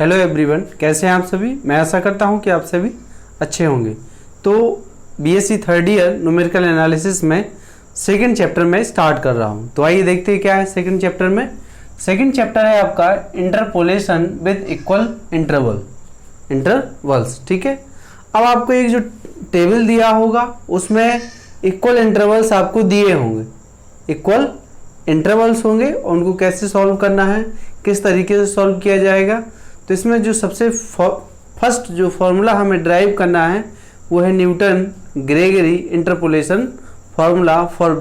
Hello everyone, कैसे हैं आप सभी। मैं आशा करता हूं कि आप सभी अच्छे होंगे। तो BSc third year numerical analysis में सेकंड चैप्टर में स्टार्ट कर रहा हूं। तो आइए देखते हैं क्या है सेकंड चैप्टर में। सेकंड चैप्टर है आपका इंटरपोलेशन विद इक्वल इंटरवल्स। ठीक है, अब आपको एक जो टेबल दिया होगा उसमें इक्वल इंटरवल्स आपको दिए होंगे, इक्वल इंटरवल्स होंगे और उनको कैसे सॉल्व करना है, किस तरीके से सॉल्व किया जाएगा। तो इसमें जो सबसे फर्स्ट जो फॉर्मूला हमें ड्राइव करना है वो है Newton Gregory interpolation formula for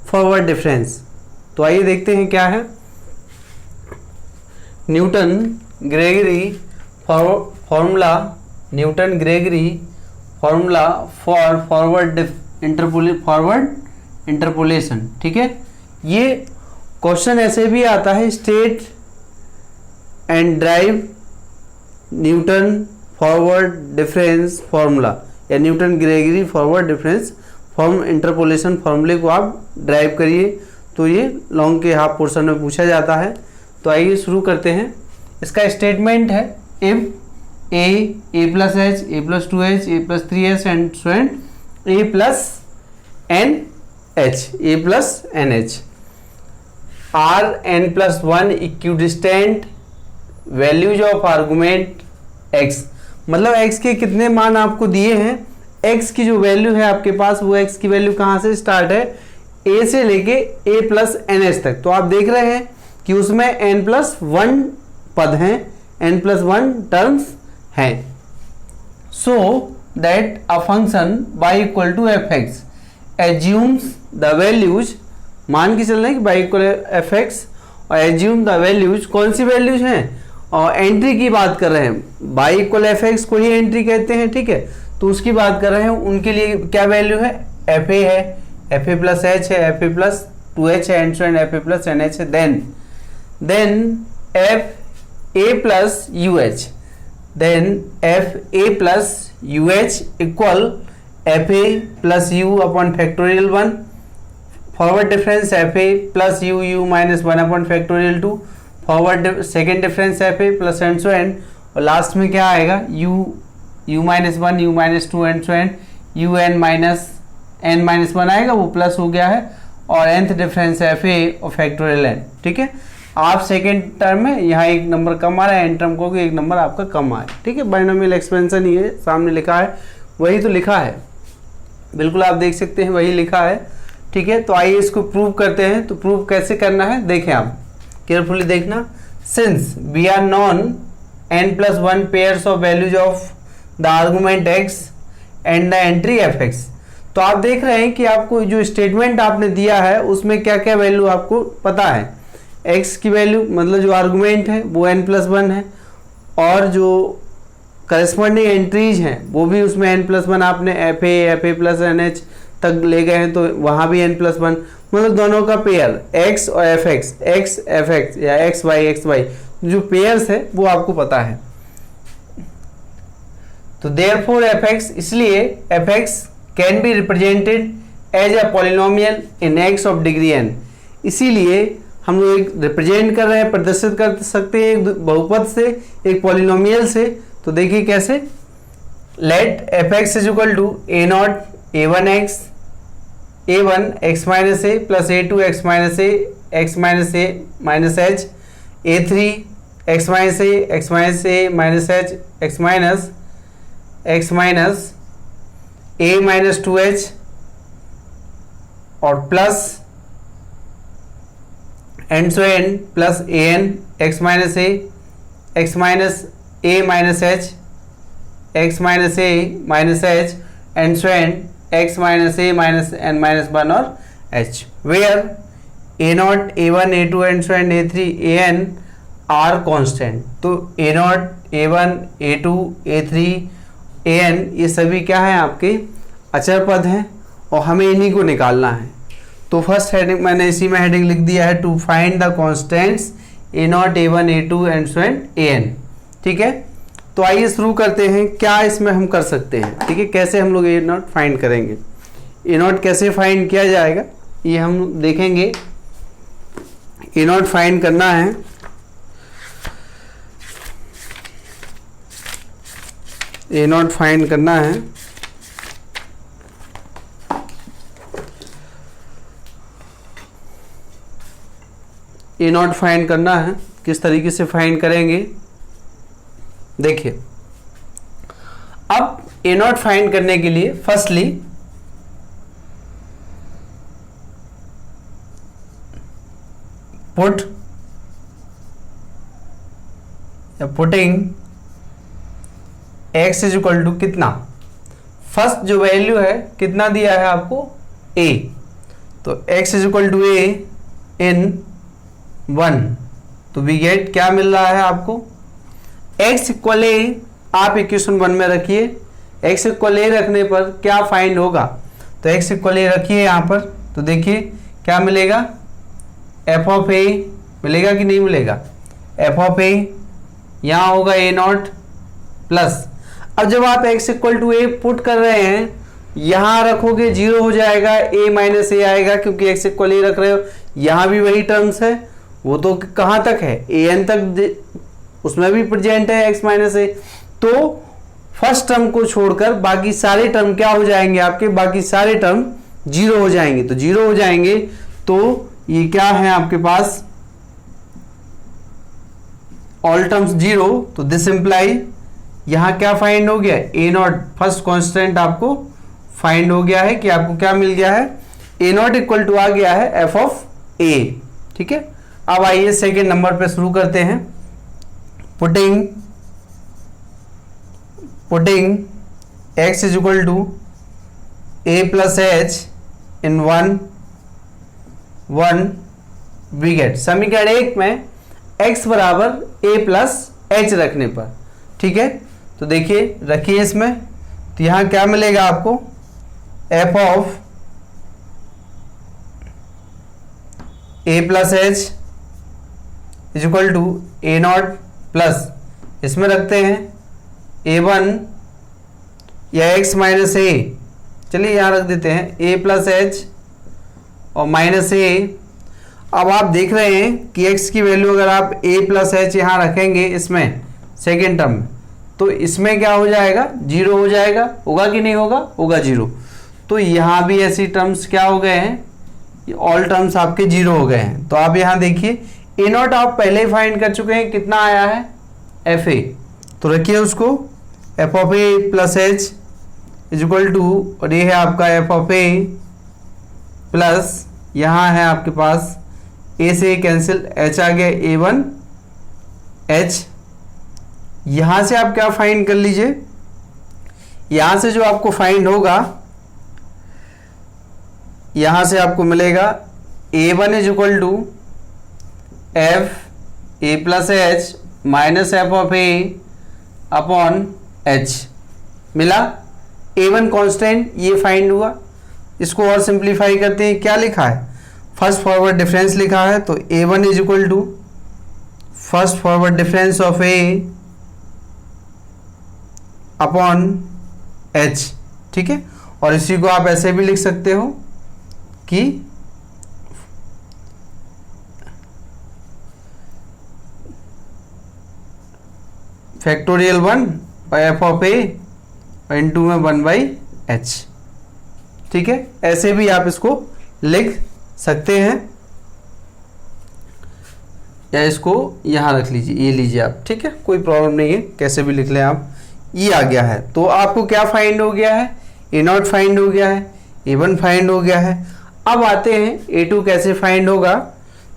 forward difference. तो आइए देखते हैं क्या है। Newton Gregory formula for forward interpolation. ठीक है, ये क्वेश्चन ऐसे भी आता है, state and derive Newton forward difference formula या Newton Gregory forward difference interpolation फॉर्मूले को आप ड्राइव करिए। तो ये लॉन्ग के हाफ पोर्शन में पूछा जाता है। तो आइए शुरू करते हैं। इसका स्टेटमेंट है if a plus h, a plus 2h, a plus 3h and so and a plus nh are n plus 1 equidistant values of argument x। मतलब x के कितने मान आपको दिए हैं, x की जो वैल्यू है आपके पास वो x की वैल्यू कहाँ से स्टार्ट है, a से लेके a प्लस nh तक। तो आप देख रहे हैं कि उसमें n प्लस 1 पद हैं, n प्लस 1 टर्म्स हैं। So that a function y equal to f x assumes the values, मान के चल रहे हैं कि y इक्वल एफ एक्स और एज्यूम द वैल्यूज, कौन सी वैल्यूज हैं, और एंट्री की बात कर रहे हैं। y इक्वल एफ एक्स को ही एंट्री कहते हैं। ठीक है, तो उसकी बात कर रहे हैं, उनके लिए क्या वैल्यू है, एफ ए है, एफ ए प्लस एच है, एफ ए प्लस 2h है and so on f a plus n h है। Then f a plus u h, then f a plus u h equal f a plus u upon factorial 1, forward difference f a plus u u minus 1 upon factorial 2, forward second difference f a plus and so on, और last में क्या आएगा, u minus 1, u minus 2 and so and u n minus 1 आएगा, वो plus हो गया है, और nth डिफरेंस एफ ए और फैक्टोरियल n। ठीक है, आप सेकेंड टर्म में यहाँ एक नंबर कम आ रहा है, एन टर्म को एक नंबर आपका कम आए। ठीक है, बाइनोमियल एक्सपेंशन ही है, सामने लिखा है वही तो लिखा है, बिल्कुल आप देख सकते हैं वही लिखा है। ठीक है, तो आइए इसको प्रूव करते हैं। तो प्रूव कैसे करना है देखें, आप केयरफुली देखना। Since we are known n plus 1 pairs of values of the argument x and the entry f x. तो आप देख रहे हैं कि आपको जो स्टेटमेंट आपने दिया है उसमें क्या क्या वैल्यू आपको पता है। x की वैल्यू मतलब जो आर्गुमेंट है वो n प्लस 1 है, और जो करस्पॉन्डिंग एंट्रीज हैं वो भी उसमें n प्लस 1 आपने f a plus n h तक ले गए हैं, तो वहाँ भी n प्लस 1, मतलब दोनों का पेयर x और f x, x f x या x वाई जो पेयर्स है वो आपको पता है। तो देयरफॉर एफ एक्स, इसलिए f x can be represented as a polynomial in x of degree n। इसीलिए हम लोग एक रिप्रेजेंट कर रहे हैं, प्रदर्शित कर सकते हैं एक बहुपद से, एक पॉलिनोमियल से। तो देखिए कैसे, let f x is equal to a not a one x x minus a plus a two x minus a minus h, a three x minus a minus h x minus a minus 2h और plus and so and plus a n x minus a minus h x minus a minus h and so and x minus a minus n minus 1 और h, where A not a one a two and so and a three a n are constant. तो a not a one a two a three a n ये सभी क्या है आपके अचर पद हैं और हमें इन्हीं को निकालना है। तो फर्स्ट हेडिंग मैंने इसी में हेडिंग लिख दिया है, to find the constants a not a one a two and so and a n. ठीक है, तो आइए शुरू करते हैं, क्या इसमें हम कर सकते हैं। ठीक है, कैसे हम लोग ए नॉट फाइंड करेंगे, ए नॉट कैसे फाइंड किया जाएगा ये हम देखेंगे। ए नॉट फाइंड करना है ए नॉट फाइंड करना है। ए नॉट फाइंड करना है, किस तरीके से फाइंड करेंगे देखिए। अब ए नॉट फाइंड करने के लिए फर्स्टली पुट या putting x is equal to कितना, फर्स्ट जो वैल्यू है कितना दिया है आपको a, तो x is equal to a in 1, तो वी गेट क्या मिल रहा है आपको x इक्वल a, आप इक्वेशन 1 में रखिए। x इक्वल a रखने पर क्या फाइंड होगा, तो x इक्वल a रखिए यहाँ पर, तो देखिए क्या मिलेगा, f ऑफ a मिलेगा कि नहीं मिलेगा, f ऑफ a यहाँ होगा a नॉट प्लस, अब जब आप x equal to a put कर रहे हैं यहाँ रखोगे 0 हो जाएगा, a माइनस a आएगा क्योंकि x इक्वल a रख रहे हो। यहाँ भी वही टर्म्स है, वो तो कहाँ तक है an तक, उसमें भी प्रेजेंट है x माइनस a, तो फर्स्ट टर्म को छोड़कर बाकी सारे टर्म क्या हो जाएंगे आपके, बाकी सारे टर्म 0 हो जाएंगे, तो 0 हो जाएंगे तो ये क्या है आपके पास ऑल टर्म्स 0, तो दिस इंप्लाई यहां क्या फाइंड हो गया, ए नॉट फर्स्ट कांस्टेंट आपको फाइंड हो गया है कि आपको क्या मिल गया है, ए नॉट इक्वल टू आ गया है एफ ऑफ ए। ठीक है, अब आइए सेकेंड नंबर पे शुरू करते हैं। Putting x is equal to a plus h in 1 we get, समीकरण 1 में x बराबर a प्लस एच रखने पर। ठीक है, तो देखिए रखिए इसमें, तो यहां क्या मिलेगा आपको, f of a plus h is equal to a naught plus, इसमें रखते हैं a1 या x माइनस ए, चलिए यहां रख देते हैं a प्लस एच और माइनस ए। अब आप देख रहे हैं कि x की वैल्यू अगर आप a प्लस एच यहाँ रखेंगे इसमें सेकेंड टर्म में, तो इसमें क्या हो जाएगा, 0 हो जाएगा, होगा कि नहीं होगा, होगा 0। तो यहाँ भी ऐसी टर्म्स क्या हो गए हैं, ऑल टर्म्स आपके 0 हो गए हैं। तो आप यहाँ देखिए ए नॉट आप पहले ही फाइंड कर चुके हैं, कितना आया है एफ ए, तो रखिए उसको f of a plus h is equal to, और ये है आपका एफ ऑफ ए प्लस यहाँ है आपके पास ए से कैंसिल, एच आ गया a1 एच। यहां से आप क्या फाइंड कर लीजिए, यहां से जो आपको फाइंड होगा, यहां से आपको मिलेगा a1 is equal to f a plus h minus f of a upon h, मिला a1 कांस्टेंट, ये फाइंड हुआ। इसको और सिंप्लीफाई करते हैं, क्या लिखा है, फर्स्ट फॉरवर्ड डिफरेंस लिखा है, तो a1 is equal to first forward difference of a upon h। ठीक है, और इसी को आप ऐसे भी लिख सकते हो कि factorial 1 by F of a और इनटू में 1 बाई एच। ठीक है, ऐसे भी आप इसको लिख सकते हैं, या इसको यहां रख लीजिए, ये लीजिए आप। ठीक है, कोई प्रॉब्लम नहीं है, कैसे भी लिख लें आप। ये आ गया है, तो आपको क्या फाइंड हो गया है, ए नॉट फाइंड हो गया है, a1 फाइंड हो गया है। अब आते हैं a2 कैसे फाइंड होगा,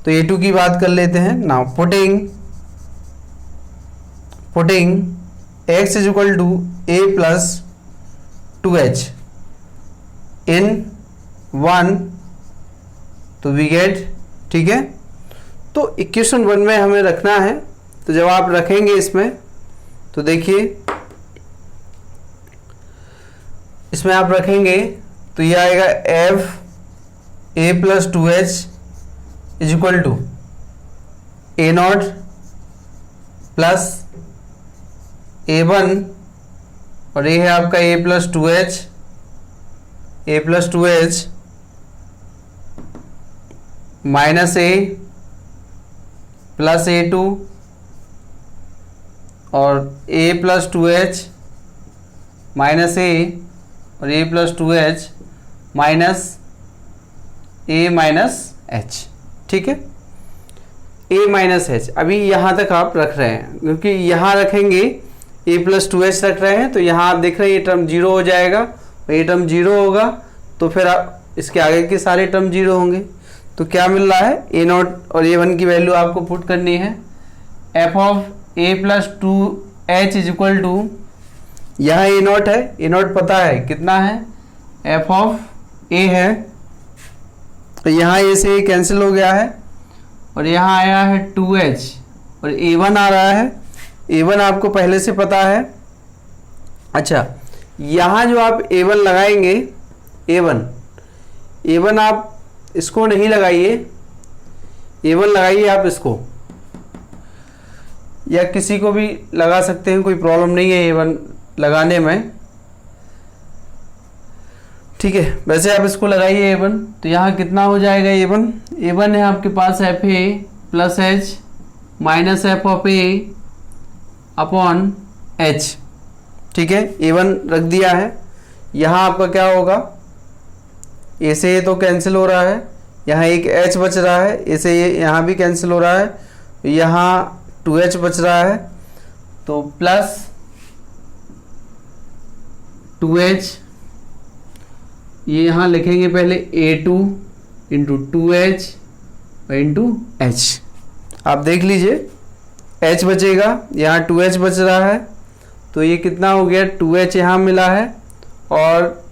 तो a2 की बात कर लेते हैं। Now putting x is equal to a plus 2h in 1, तो वी गेट। ठीक है, तो इक्वेशन 1 में हमें रखना है, तो जब आप रखेंगे इसमें, तो देखिए इसमें आप रखेंगे तो ये आएगा f a plus 2h is equal to a naught plus a1, और ये है आपका a plus 2h minus a plus a2 और a plus 2h minus a और a plus 2h minus a minus h, ठीक है, ए माइनस एच। अभी यहाँ तक आप रख रहे हैं, क्योंकि यहाँ रखेंगे ए प्लस 2h रख रहे हैं, तो यहाँ आप देख रहे हैं ये टर्म 0 हो जाएगा, और ये टर्म 0 होगा तो फिर आप इसके आगे के सारे टर्म 0 होंगे। तो क्या मिल रहा है, ए नॉट और ए वन की वैल्यू आपको पुट करनी है। F of a plus 2h is equal to, यहाँ ए नॉट है, ए नॉट पता है कितना है, एफ ऑफ ए है, तो यहाँ ए से ए कैंसिल हो गया है, और यहाँ आया है 2h और a1 आ रहा है, a1 आपको पहले से पता है। अच्छा, यहाँ जो आप a1 लगाएंगे, a1 आप इसको नहीं लगाइए, a1 लगाइए आप इसको, या किसी को भी लगा सकते हैं, कोई प्रॉब्लम नहीं है a1 लगाने में, ठीक है। वैसे आप इसको लगाइए a1, तो यहाँ कितना हो जाएगा a1 है आपके पास f a plus h minus f of a upon h, ठीक है, a1 रख दिया है। यहाँ आपका क्या होगा, ए से ए तो कैंसिल हो रहा है, यहाँ एक h बच रहा है, ए से ए यहाँ भी कैंसिल हो रहा है, यहाँ 2h बच रहा है, तो प्लस 2h, ये यहाँ लिखेंगे पहले a2 into 2h into h, आप देख लीजिए h बचेगा, यहाँ 2h बच रहा है, तो ये कितना हो गया, 2h यहाँ मिला है और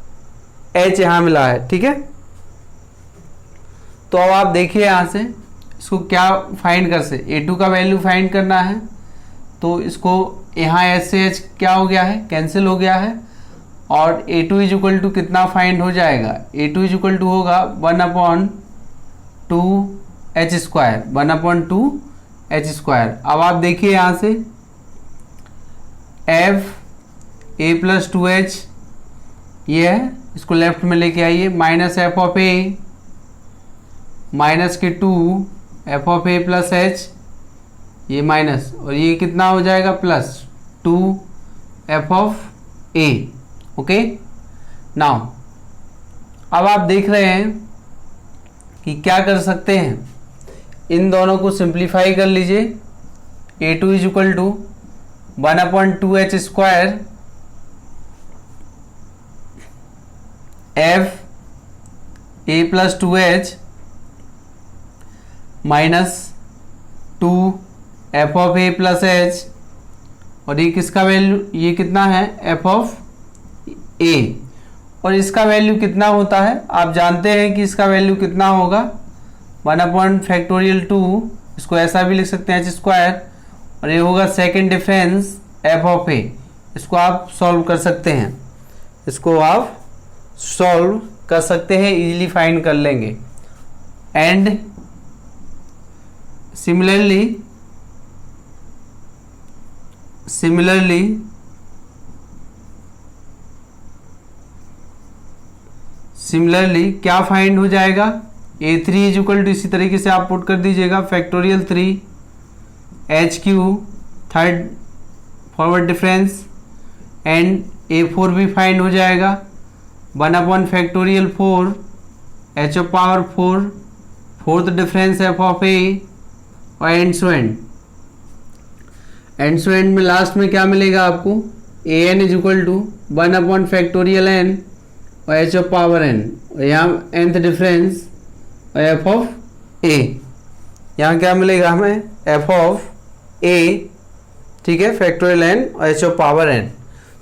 h यहाँ मिला है, ठीक है। तो अब आप देखिए यहाँ से इसको क्या फाइंड कर से, a2 का वैल्यू फाइंड करना है, तो इसको यहाँ h से h क्या हो गया है, कैंसिल हो गया है, और a2 इज इक्वल टू कितना फाइंड हो जाएगा, a2 इज इक्वल टू होगा 1/2h स्क्वायर, 1/2h स्क्वायर। अब आप देखिए यहाँ से एफ ए प्लस 2h ये है, इसको लेफ्ट में लेके आइए, minus f of A minus के 2 f of a plus H, ये माइनस, और ये कितना हो जाएगा plus 2 f of A, okay. Now अब आप देख रहे हैं कि क्या कर सकते हैं, इन दोनों को सिंप्लीफाई कर लीजिए, a2 is equal to 1/2h square f a plus 2h minus 2 f of a plus h, और ये किसका वैल्यू, ये कितना है एफ ऑफ ए, और इसका वैल्यू कितना होता है, आप जानते हैं कि इसका वैल्यू कितना होगा 1/2, इसको ऐसा भी लिख सकते हैं h स्क्वायर, और ये होगा सेकेंड डिफरेंस एफ ऑफ ए। इसको आप सॉल्व कर सकते हैं, इसको आप सॉल्व कर सकते हैं, इजीली फाइंड कर लेंगे। एंड सिमिलरली क्या फाइंड हो जाएगा, a3 इज इक्वल टू, इसी तरीके से आप पुट कर दीजिएगा, factorial 3 third forward difference, and a4 भी फाइंड हो जाएगा 1/4 h of power 4 fourth difference f of a, और एंड सो एंड में लास्ट में क्या मिलेगा आपको, an is equal to 1/n और h ऑफ पावर n, और यहाँ nth डिफरेंस और f ऑफ a, यहाँ क्या मिलेगा हमें f ऑफ a, ठीक है, फैक्टोरियल n और h ऑफ पावर n।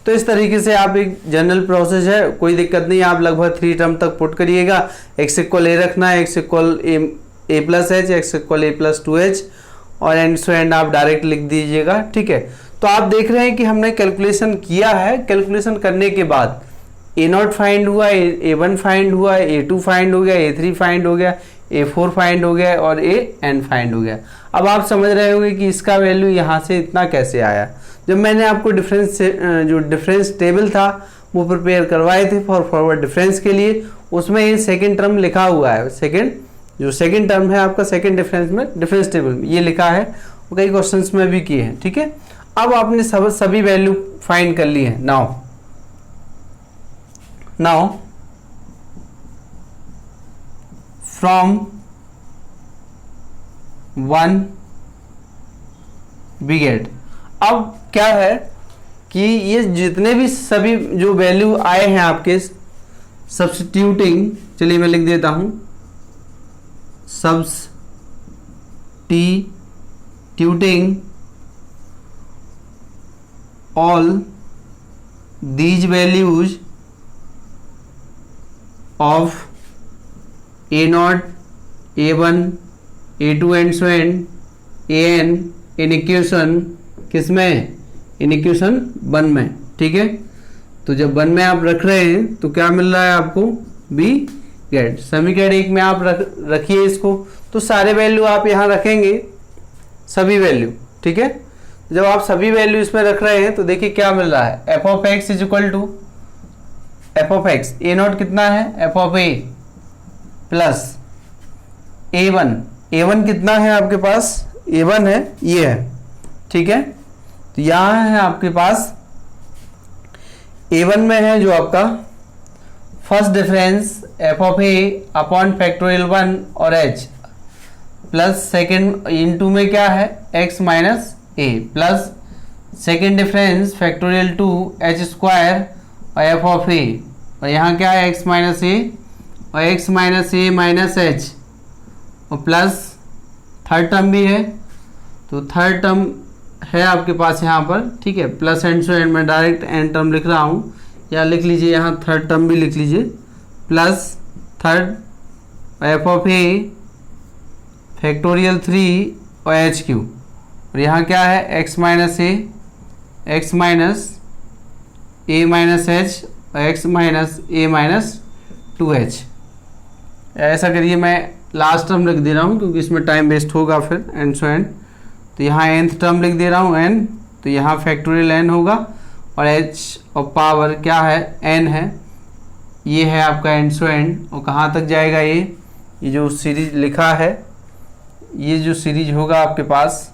तो इस तरीके से आप एक जनरल प्रोसेस है, कोई दिक्कत नहीं, आप लगभग 3 टर्म तक पुट करिएगा, x इक्वल a रखना है, x equal a plus H, x equal a plus 2h, और एंड सो एंड आप डायरेक्ट लिख दीजिएगा, ठीक है। तो आप देख रहे हैं कि हमने कैलकुलेशन किया है, कैलकुलेशन करने के बाद a0 फाइंड हुआ, a1 फाइंड हुआ, a2 फाइंड हो गया, a3 फाइंड हो गया, a4 फाइंड हो गया, और an फाइंड हो गया। अब आप समझ रहे होंगे कि इसका वैल्यू यहाँ से इतना कैसे आया। जब मैंने आपको डिफरेंस टेबल था वो प्रिपेयर करवाए थे फॉर फॉरवर्ड डिफरेंस के लिए, उसमें ये सेकेंड टर्म लिखा हुआ है, सेकेंड टर्म है आपका सेकेंड डिफरेंस में, डिफरेंस टेबल में ये लिखा है, वो कई क्वेश्चंस में भी किए हैं, ठीक है। अब आपने सभी वैल्यू फाइंड कर ली है। Now now from 1 we get, अब क्या है कि ये जितने भी सभी जो वैल्यू आए हैं आपके सब्स्टिट्यूटिंग, चलिए मैं लिख देता हूं substituting all these values of a0, a1, a2 and so on an in equation किसमें, इन इक्वेशन 1 में, ठीक है। तो जब 1 में आप रख रहे हैं तो क्या मिल रहा है आपको, बी गेट। समीकरण 1 में आप रखिए इसको, तो सारे वैल्यू आप यहाँ रखेंगे, सभी वैल्यू, ठीक है। जब आप सभी वैल्यू इसमें रख रहे हैं तो देखिए क्या मिल रहा है, f of x is equal to f of x a naught कितना है, f of a plus a one कितना है आपके पास, ए वन है, ये है, ठीक है। तो यहाँ है आपके पास ए वन में है जो आपका first difference f of a upon factorial 1 और एच, प्लस सेकेंड इनटू में क्या है x minus a, plus second difference factorial 2 h square और एफ ऑफ ए, और यहाँ क्या है एक्स माइनस ए और x minus a minus h, और प्लस थर्ड टर्म भी है, तो थर्ड टर्म है आपके पास यहाँ पर, ठीक है। प्लस एंड सो एंड, मैं डायरेक्ट एंड टर्म लिख रहा हूँ, या लिख लीजिए यहाँ थर्ड टर्म भी लिख लीजिए, plus third F of A factorial 3 और एच क्यू, और यहाँ क्या है x minus A, x minus a minus h और x minus a minus 2h। ऐसा करिए, मैं लास्ट टर्म लिख दे रहा हूँ क्योंकि इसमें टाइम वेस्ट होगा फिर, एंड सो एंड। तो यहाँ nth टर्म लिख दे रहा हूँ n, तो यहाँ फैक्टोरियल n होगा, और h और पावर क्या है n है, ये है आपका एंड सो एंड। और कहाँ तक जाएगा ये जो सीरीज लिखा है, ये जो सीरीज होगा आपके पास,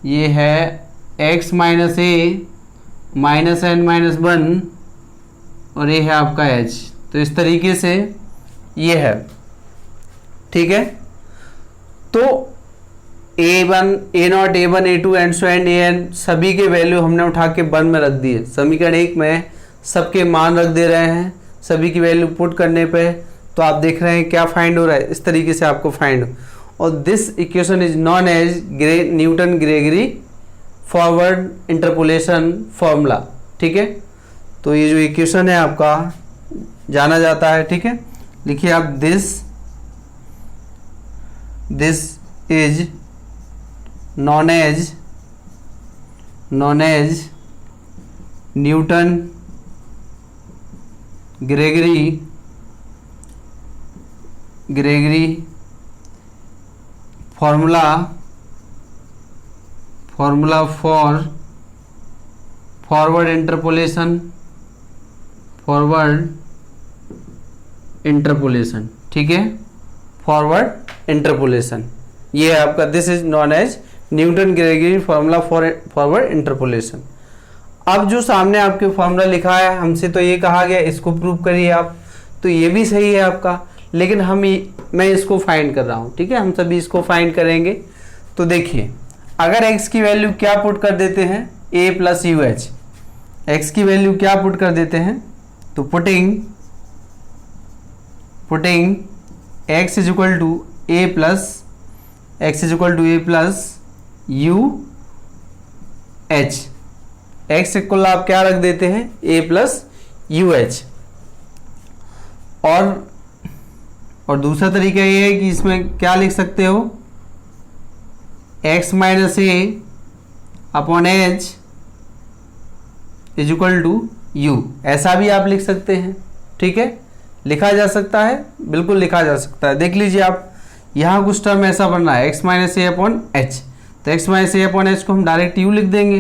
ये है x minus a minus n minus 1, और ये है आपका h। तो इस तरीके से ये है, ठीक है। तो a1 a0 a1 a2 and so and an सभी के वैल्यू हमने उठा के 1 में रख दिए। समीकरण 1 में सबके मान रख दे रहे हैं, सभी की वैल्यू पुट करने पे तो आप देख रहे हैं क्या फाइंड हो रहा है, इस तरीके से आपको फाइंड हो। और this equation is known as Newton Gregory forward interpolation formula, ठीक है। तो ये जो इक्वेशन है आपका जाना जाता है, ठीक है। लिखिए आप this is known as Newton Gregory formula for forward interpolation, ठीक है, फॉरवर्ड इंटरपोलेशन। ये है आपका, this is known as Newton Gregory formula for forward interpolation. अब जो सामने आपके फॉर्मूला लिखा है, हमसे तो ये कहा गया इसको प्रूव करिए आप, तो ये भी सही है आपका, लेकिन मैं इसको फाइंड कर रहा हूँ, ठीक है। हम सभी इसको फाइंड करेंगे। तो देखिए, अगर x की वैल्यू क्या पुट कर देते हैं, a plus u h, x की वैल्यू क्या पुट कर देते हैं, तो putting x is equal to a plus u h, x equal आप क्या रख देते हैं, a प्लस यू एच। और दूसरा तरीका ये है कि इसमें क्या लिख सकते हो, x minus a upon h is equal to u, ऐसा भी आप लिख सकते हैं, ठीक है। लिखा जा सकता है, बिल्कुल लिखा जा सकता है। देख लीजिए आप, यहाँ कुछ टर्म ऐसा बन रहा है x minus a upon H, तो x minus a upon H को हम डायरेक्ट u लिख देंगे,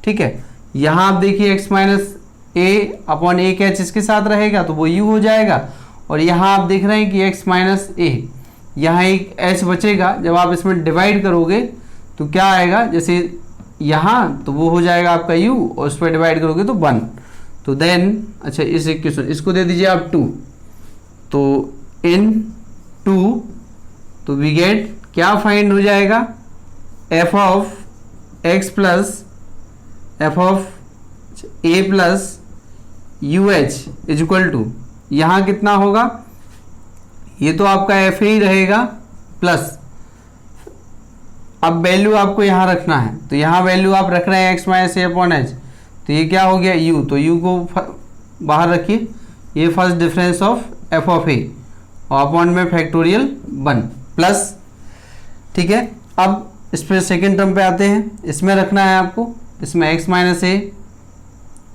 ठीक है। यहाँ आप देखिए x माइनस ए अपॉन एक एच इसके साथ रहेगा तो वो u हो जाएगा, और यहाँ आप देख रहे हैं कि x माइनस ए, यहाँ एक h बचेगा, जब आप इसमें डिवाइड करोगे तो क्या आएगा, जैसे यहाँ तो वो हो जाएगा आपका u, और उस पर डिवाइड करोगे तो 1, तो देन अच्छा इस इक्वेशन इसको दे दीजिए आप 2, तो इन 2 तो वी गेट क्या फाइंड हो जाएगा, f of x plus f of a plus u h is equal to, यहाँ कितना होगा, ये तो आपका एफ ही रहेगा प्लस, अब वैल्यू आपको यहाँ रखना है, तो यहाँ वैल्यू आप रख रहे हैं x minus a upon H, तो ये क्या हो गया u, तो u को बाहर रखिए, ये first difference of f of a और अपॉन में फैक्टोरियल 1 प्लस, ठीक है। अब इस पर सेकेंड टर्म पे आते हैं, इसमें रखना है आपको, इसमें x माइनस ए,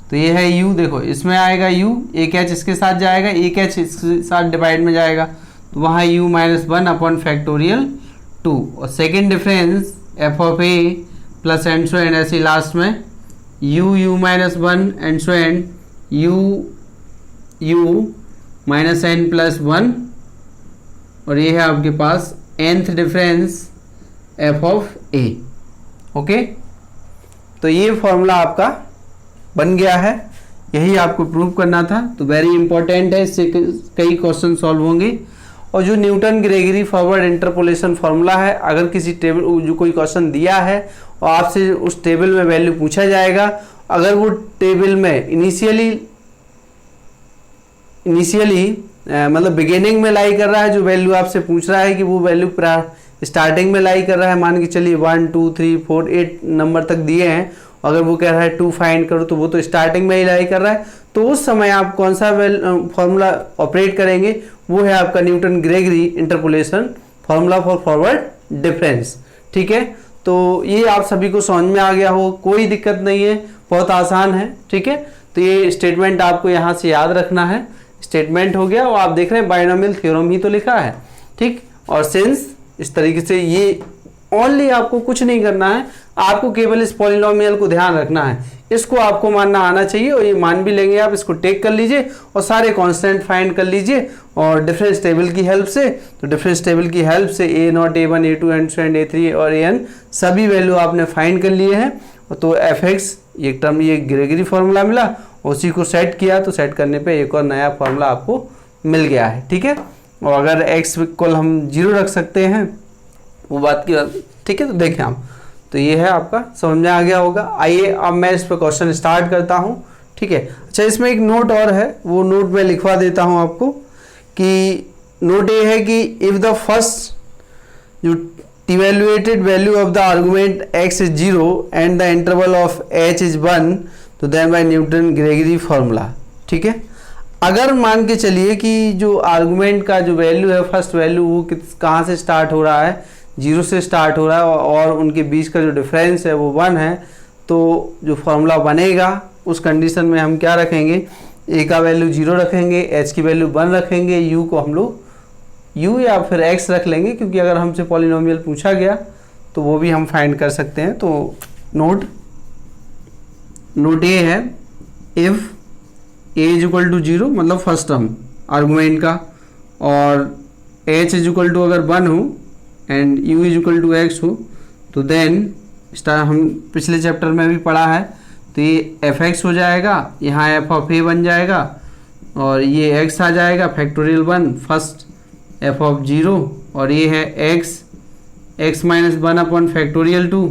तो ये है u, देखो इसमें आएगा u, एक h इसके साथ जाएगा, एक h इसके साथ डिवाइड में जाएगा, तो वहाँ u माइनस 1 अपॉन फैक्टोरियल 2, और second difference f of a plus and so and, ऐसे लास्ट में u minus 1 and so and u minus n plus 1, और ये है आपके पास nth difference f of a। Okay, तो ये फॉर्मूला आपका बन गया है, यही आपको प्रूव करना था, तो वेरी इंपॉर्टेंट है, इससे कई क्वेश्चन सॉल्व होंगे। और जो Newton Gregory forward interpolation formula है, अगर किसी टेबल जो कोई क्वेश्चन दिया है और आपसे उस टेबल में वैल्यू पूछा जाएगा, अगर वो टेबल में इनिशियली मतलब बिगिनिंग में लाई कर रहा है, जो वैल्यू आपसे पूछ रहा है कि वो वैल्यू स्टार्टिंग में लाई कर रहा है, मान के चलिए 1 2 3 4 8 नंबर तक दिए हैं, अगर वो कह रहा है 2 फाइंड करो, तो वो तो स्टार्टिंग में ही लाई कर रहा है, तो उस समय आप कौन सा फॉर्मूला ऑपरेट करेंगे, वो है आपका Newton Gregory interpolation formula for forward difference. ठीक है, तो ये आप सभी को समझ में आ गया हो, कोई दिक्कत नहीं है, बहुत आसान है। ठीक है, तो ये स्टेटमेंट आपको यहाँ से याद रखना है, स्टेटमेंट हो गया, और आप देख रहे हैं बाइनोमियल थ्योरम ही तो लिखा है। ठीक, और सिंस इस तरीके से ये ओनली आपको कुछ नहीं करना है, आपको केवल इस पॉलिनोमियल को ध्यान रखना है, इसको आपको मानना आना चाहिए, और ये मान भी लेंगे आप, इसको टेक कर लीजिए और सारे कांस्टेंट फाइंड कर लीजिए और डिफरेंस टेबल की हेल्प से। तो डिफरेंस टेबल की हेल्प से a0 a1 a2 and a3 और an सभी वैल्यू आपने फाइंड कर लिए हैं, तो fx ये टर्म ये ग्रेगरी फार्मूला मिला, उसी को सेट किया, तो सेट करने पे एक और नया फार्मूला आपको मिल गया है। ठीक है, और अगर x इक्वल हम 0 रख सकते हैं, वो बात की बात। ठीक है, तो देखें आप, तो ये है आपका, समझ में आ गया होगा। आइए अब मैं इस पर क्वेश्चन स्टार्ट करता हूँ। ठीक है, अच्छा इसमें एक नोट और है, वो नोट मैं लिखवा देता हूँ आपको, कि नोट ये है कि इफ द फर्स्ट जो evaluated value of the argument x is 0 and the interval of h is 1, तो then by Newton Gregory formula. ठीक है, अगर मान के चलिए कि जो आर्गुमेंट का जो वैल्यू है, फर्स्ट वैल्यू, वो कहाँ से स्टार्ट हो रहा है, 0 से स्टार्ट हो रहा है, और उनके बीच का जो डिफरेंस है वो 1 है, तो जो फार्मूला बनेगा उस कंडीशन में हम क्या रखेंगे, a का वैल्यू 0 रखेंगे, h की वैल्यू 1 रखेंगे, u को हम लोग u या फिर x रख लेंगे, क्योंकि अगर हमसे पॉलिनोमियल पूछा गया तो वो भी हम फाइंड कर सकते हैं। तो नोट ये है, if a is equal to 0 मतलब फर्स्ट टर्म आर्गुमेंट का, और h इज इक्वल टू अगर 1 हो and u is equal to x हो, तो देन हम पिछले चैप्टर में भी पढ़ा है, तो ये fx हो जाएगा, यहाँ f ऑफ a बन जाएगा, और ये x आ जाएगा फैक्टोरियल 1 फर्स्ट f ऑफ 0, और ये है x माइनस 1 अपॉन फैक्टोरियल 2,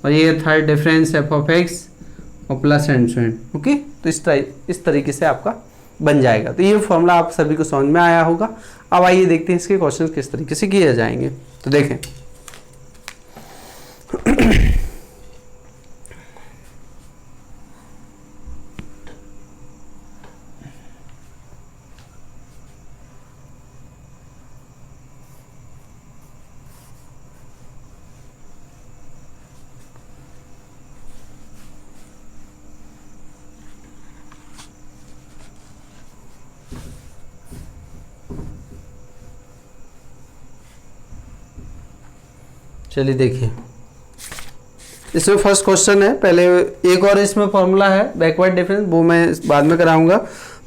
और ये third difference f of x और plus and so and. Okay, तो इस तरीके से आपका बन जाएगा। तो ये फॉर्मूला आप सभी को समझ में आया होगा। अब आइए देखते हैं इसके क्वेश्चन किस तरीके से किए जाएंगे। तो देखें, चलिए देखिए, इसमें फर्स्ट क्वेश्चन है, पहले एक और इसमें फॉर्मूला है बैकवर्ड डिफरेंस, वो मैं बाद में कराऊंगा,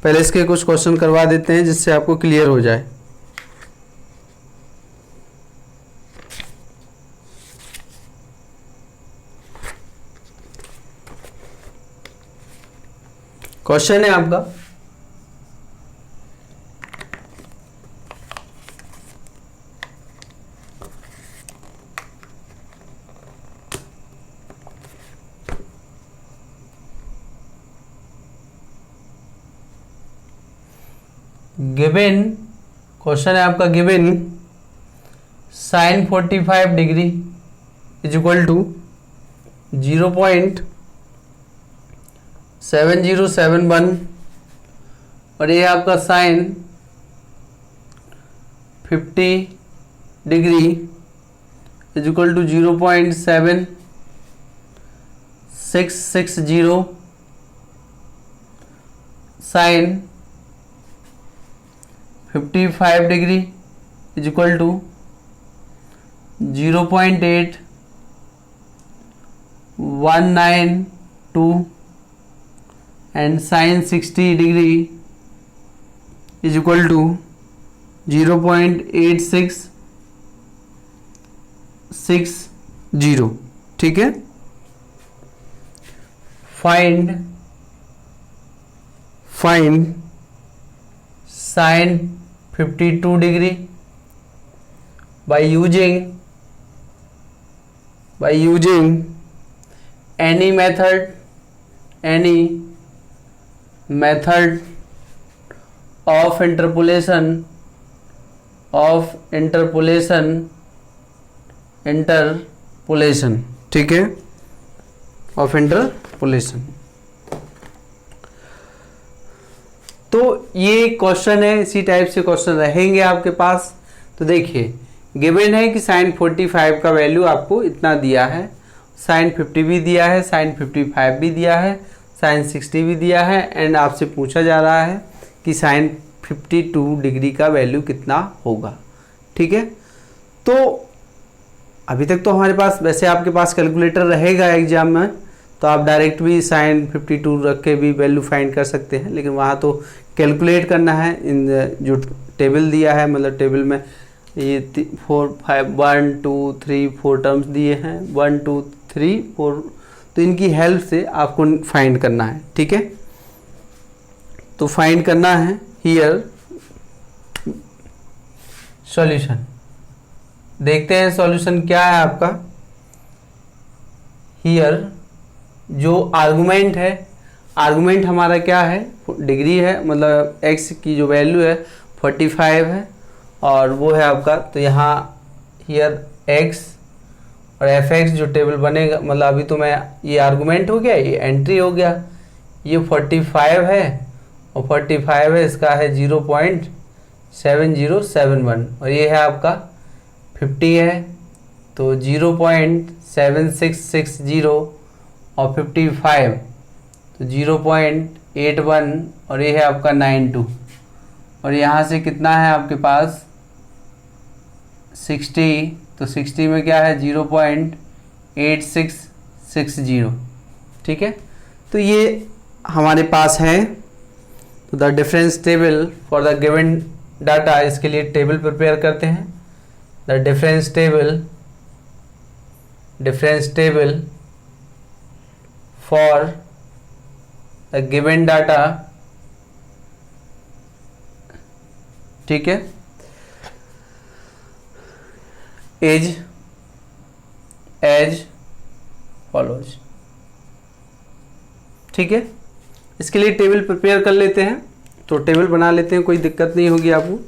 पहले इसके कुछ क्वेश्चन करवा देते हैं जिससे आपको क्लियर हो जाए। क्वेश्चन है आपका, गिवन, क्वेश्चन है आपका given sine 45 degree is equal to 0.7071 और ये आपका sine 50 degree is equal to 0.7660, sine 55 degree is equal to 0.8192 and sin 60 degree is equal to 0.8660. ठीक है, find sin 52 degree by using any method of interpolation ठीक है, of interpolation। तो ये question है, इसी टाइप से क्वेश्चन रहेंगे आपके पास। तो देखिए गिवन है कि साइन 45 का वैल्यू आपको इतना दिया है, साइन 50 भी दिया है, साइन 55 भी दिया है, साइन 60 भी दिया है, एंड आपसे पूछा जा रहा है कि साइन 52 डिग्री का वैल्यू कितना होगा। ठीक है, तो अभी तक तो हमारे पास, वैसे आपके पास कैलकुलेटर रहेगा एग्जाम में, तो आप डायरेक्ट भी साइन 52 रख के भी वैल्यू फाइंड कर सकते हैं, लेकिन वहाँ तो कैलकुलेट करना है। इन जो टेबल दिया है, मतलब टेबल में ये 4 5 1 2 3 4 टर्म्स दिए हैं, 1 2 3 4, तो इनकी हेल्प से आपको फाइंड करना है। ठीक है, तो फाइंड करना है हियर सॉल्यूशन। देखते हैं सॉल्यूशन क्या है आपका। हियर जो आर्गुमेंट है, आर्गुमेंट हमारा क्या है, डिग्री है, मतलब x की जो वैल्यू है 45 है और वो है आपका, तो यहाँ हियर x और fx जो टेबल बनेगा, मतलब अभी तो मैं, ये आर्गुमेंट हो गया, ये एंट्री हो गया, ये 45 है और 45 है, इसका है 0.7071 और ये है आपका 50 है, तो 0.7660 और 55 तो 0.81 और ये है आपका 92 और यहाँ से कितना है आपके पास 60, तो 60 में क्या है 0.8660। ठीक है, तो ये हमारे पास है। तो the difference table for the given data, इसके लिए टेबल प्रिपेयर करते हैं। The difference table for the given data, ठीक है, is as follows। ठीक है, इसके लिए टेबल प्रिपेयर कर लेते हैं। तो टेबल बना लेते हैं, कोई दिक्कत नहीं होगी आपको।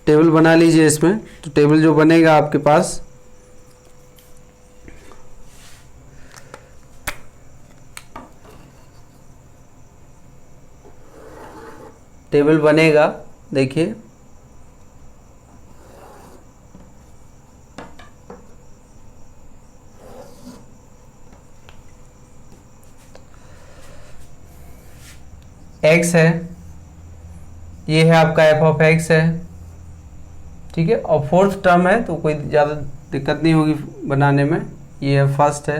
टेबल बना लीजिए इसमें। तो टेबल जो बनेगा आपके पास, टेबल बनेगा, देखिए x है, ये है आपका f ऑफ x है। ठीक है, और फोर्थ टर्म है तो कोई ज़्यादा दिक्कत नहीं होगी बनाने में। ये है फर्स्ट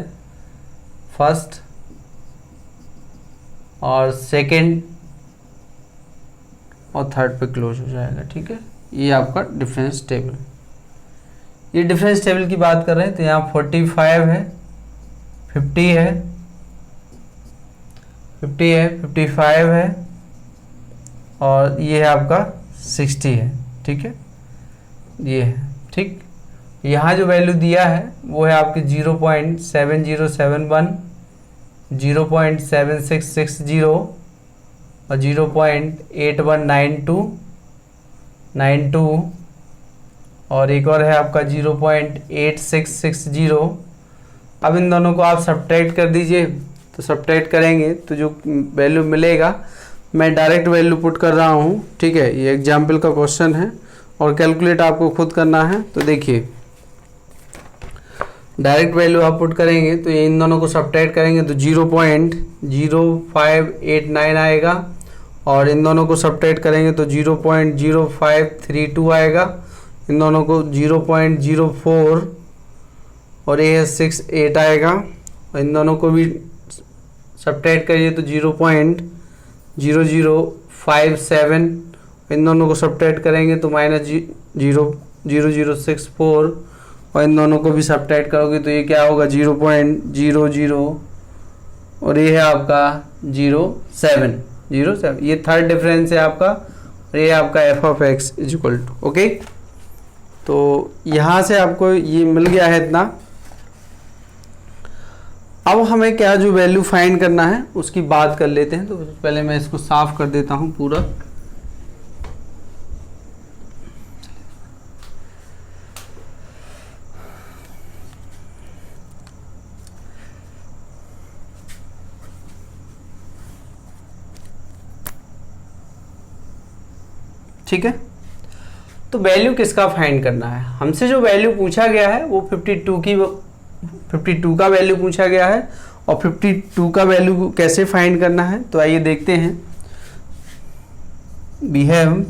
और सेकंड और थर्ड पे क्लोज हो जाएगा। ठीक है, ये आपका डिफरेंस टेबल। ये डिफरेंस टेबल की बात कर रहे हैं, तो यहाँ 45 है, 50 है, 50 है, 55 है, और ये है आपका 60 है। ठीक है, ये है। ठीक, यहाँ जो वैल्यू दिया है वो है आपकी 0.7071, 0.7660 और 0.8192 और एक और है आपका 0.8660। अब इन दोनों को आप सब्ट्रैक्ट कर दीजिए। तो सब्ट्रैक्ट करेंगे तो जो वैल्यू मिलेगा, मैं डायरेक्ट वैल्यू पुट कर रहा हूँ। ठीक है, ये एग्जाम्पल का क्वेश्चन है और कैलकुलेट आपको खुद करना है। तो देखिए, डायरेक्ट वैल्यू आप पुट करेंगे तो इन दोनों को सब्ट्रैक्ट करेंगे तो 0.0589 आएगा, और इन दोनों को सब्ट्रैक्ट करेंगे तो 0.0532 आएगा, इन दोनों को 0.04 और ये है 68 आएगा, और इन दोनों को भी सब्ट्रैक्ट करिए तो 0.0057, इन दोनों को सब्ट्रैक्ट करेंगे तो -0.0064, और इन दोनों को भी सब्ट्रैक्ट करोगे तो ये क्या होगा 0.00 और ये है आपका 0.7। ये थर्ड डिफरेंस है आपका, और ये आपका f(x) = ओके। तो यहाँ से आपको ये मिल गया है इतना। अब हमें क्या जो वैल्यू फाइंड करना है उसकी बात कर लेते हैं। तो पहले मैं इसको साफ कर देता हूँ पूरा। ठीक है, तो वैल्यू किसका फाइंड करना है? हमसे जो वैल्यू पूछा गया है वो 52 का वैल्यू पूछा गया है, और 52 का वैल्यू कैसे फाइंड करना है तो आइए देखते हैं। We have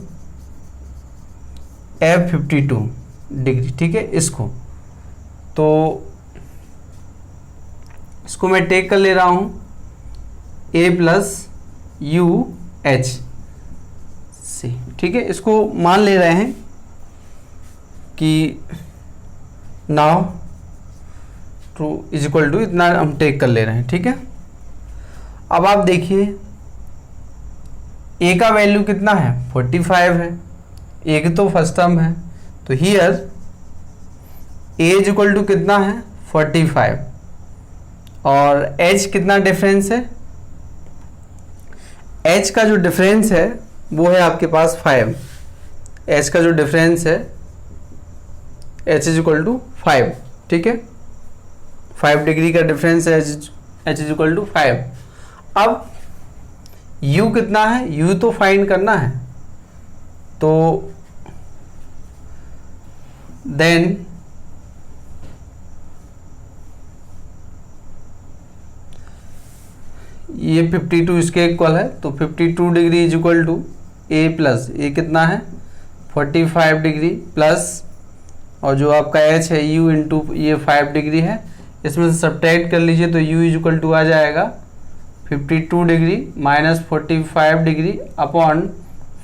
F52 degree. ठीक है, इसको मैं टेक कर ले रहा हूं A+UH से। ठीक है, इसको मान ले रहे हैं कि नाउ ट्रू = इतना हम टेक कर ले रहे हैं। ठीक है, अब आप देखिए ए का वैल्यू कितना है 45 है, एक तो फर्स्ट टर्म है, तो हियर ए = कितना है 45, और एच कितना डिफरेंस है, एच का जो डिफरेंस है वो है आपके पास 5। एच का जो डिफरेंस है H = 5। ठीक है, 5 डिग्री का डिफरेंस है, H = 5। अब U कितना है, U तो फाइंड करना है, तो देन ये 52 इसके इक्वल है, तो 52 डिग्री = A+, कितना है 45 डिग्री प्लस, और जो आपका H है U × ये 5 डिग्री है, इसमें से सब्ट्रैक्ट कर लीजिए तो U = आ जाएगा 52 डिग्री -45 डिग्री अपॉन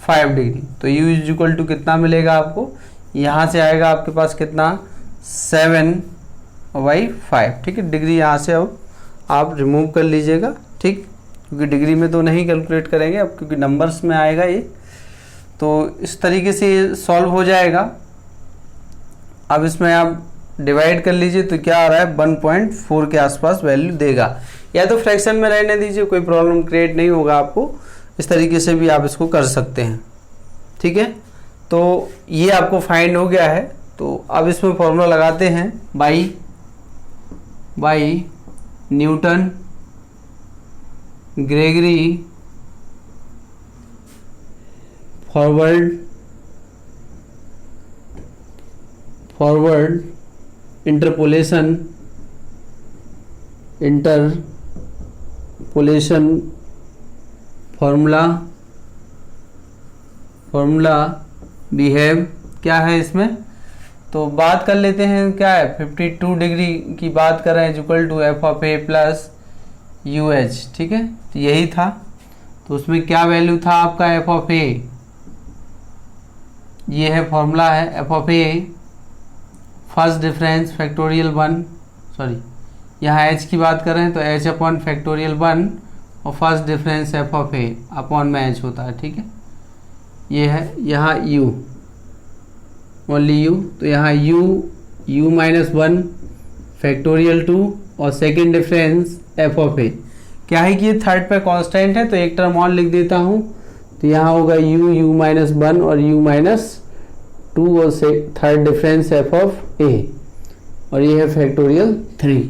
5 डिग्री। तो U = कितना मिलेगा आपको, यहाँ से आएगा आपके पास कितना 7/5। ठीक है, डिग्री यहाँ से अब आप रिमूव कर लीजिएगा। ठीक, क्योंकि डिग्री में तो नहीं कैलकुलेट करेंगे अब, क्योंकि नंबर्स में आएगा ये। तो इस तरीके से ये सॉल्व हो जाएगा। अब इसमें आप डिवाइड कर लीजिए तो क्या आ रहा है 1.4 के आसपास वैल्यू देगा, या तो फ्रैक्शन में रहने दीजिए, कोई प्रॉब्लम क्रिएट नहीं होगा आपको। इस तरीके से भी आप इसको कर सकते हैं। ठीक है, तो ये आपको फाइंड हो गया है। तो अब इसमें फॉर्मूला लगाते हैं, by Newton Gregory forward interpolation formula behave क्या है इसमें, तो बात कर लेते हैं क्या है 52 डिग्री की बात कर रहे हैं = f(a+UH)। ठीक है, तो यही था। तो उसमें क्या वैल्यू था आपका f(a), ये है फॉर्मूला है f(a), first difference factorial 1, sorry यहाँ h की बात कर रहे हैं तो h/(1) और first difference f of a upon में एच होता है, ठीक है। ये है यहाँ u, ओनली u, तो यहाँ u माइनस 1 फैक्टोरियल 2 और सेकेंड डिफरेंस एफ ऑफ ए। क्या है कि ये थर्ड पे कांस्टेंट है तो एक टर्म और लिख देता हूँ, तो यहाँ होगा u माइनस 1 और u माइनस 2 और से third difference f of a, और ये है फैक्टोरियल 3,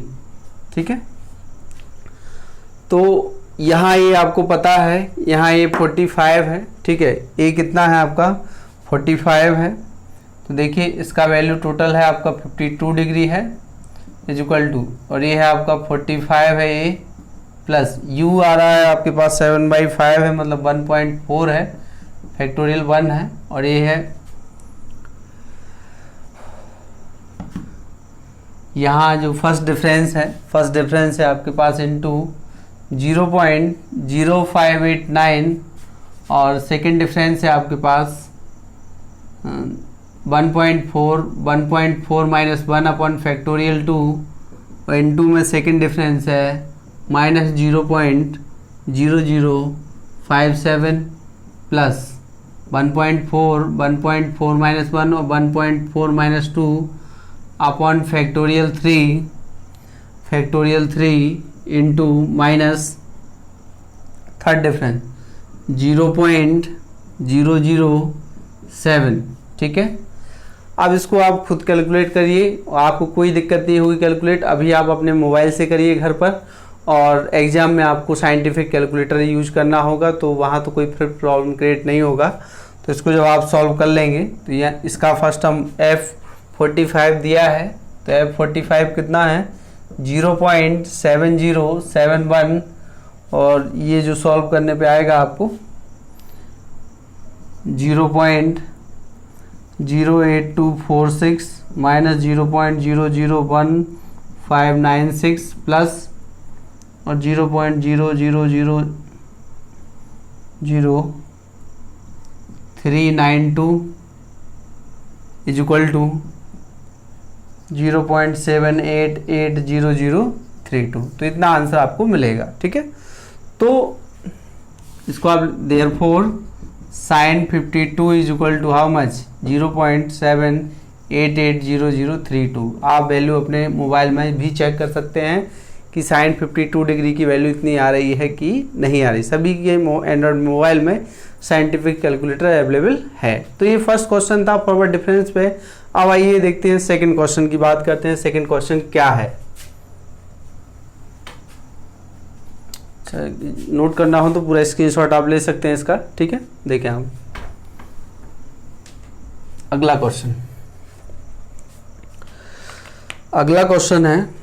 ठीक है। तो यहाँ ये आपको पता है, यहाँ ये 45 है, ठीक है। ए कितना है आपका 45 है, तो देखिए इसका वैल्यू टोटल है आपका 52 डिग्री है इज इक्वल टू, और ये है आपका 45 है ए, प्लस u आ रहा है आपके पास 7/5 है, मतलब 1.4 है, फैक्टोरियल 1 है, और ये है यहाँ जो फर्स्ट डिफरेंस है आपके पास इनटू 0.0589, और सेकेंड डिफरेंस है आपके पास 1.4 माइनस 1 अपॉन फैक्टोरियल 2, और इनटू में सेकेंड डिफरेंस है माइनस 0.0057 प्लस 1.4 माइनस 1 और 1.4 minus 2 upon factorial 3 into minus third difference 0.007, ठीक है। अब इसको आप खुद कैलकुलेट करिए, आपको कोई दिक्कत नहीं होगी कैलकुलेट, अभी आप अपने मोबाइल से करिए घर पर, और एग्ज़ाम में आपको साइंटिफिक कैलकुलेटर यूज करना होगा, तो वहाँ तो कोई फिर प्रॉब्लम क्रिएट नहीं होगा। तो इसको जब आप सॉल्व कर लेंगे तो यह इसका फर्स्ट हम F45 दिया है, तो F45 कितना है 0.7071, और ये जो सॉल्व करने पे आएगा आपको 0.08246 माइनस 0.001596 प्लस और 0.0000392 इज इक्वल टू 0.788032, तो इतना आंसर आपको मिलेगा, ठीक है। तो इसको आप therefore sin 52 is equal to how much 0.788032। आप वैल्यू अपने मोबाइल में भी चेक कर सकते हैं कि sin 52 डिग्री की वैल्यू इतनी आ रही है कि नहीं आ रही। सभी के एंड्रॉयड मोबाइल में साइंटिफिक कैलकुलेटर अवेलेबल है। तो ये फर्स्ट क्वेश्चन था फॉरवर्ड डिफरेंस पे। अब आइए देखते हैं सेकंड क्वेश्चन की बात करते हैं। सेकंड क्वेश्चन क्या है, नोट करना हो तो पूरा स्क्रीनशॉट आप ले सकते हैं इसका, ठीक है। देखें हम अगला क्वेश्चन है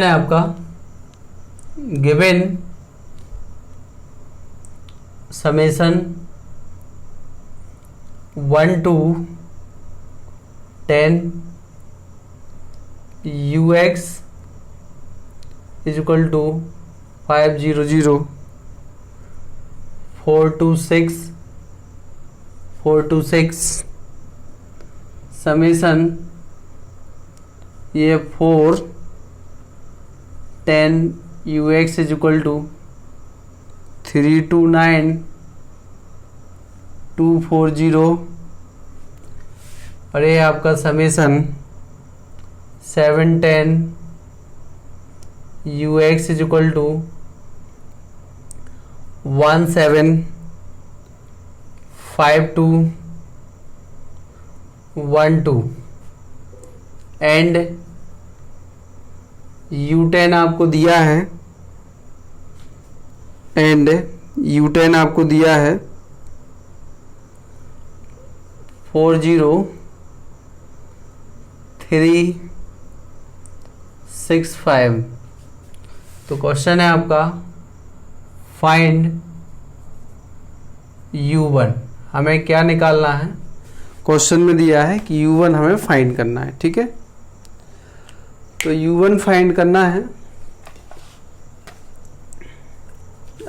आपका given summation 1 to 10 ux is equal to 500 426 summation ये 4 10 ux इज इक्वल टू 329240, और ये आपका summation 710 ux is equal to 175212 and U10 आपको दिया है, एंड U10 आपको दिया है 40365। तो क्वेश्चन है आपका फाइंड U1। हमें क्या निकालना है, क्वेश्चन में दिया है कि U1 हमें फाइंड करना है, ठीक है। तो u1 फाइंड करना है।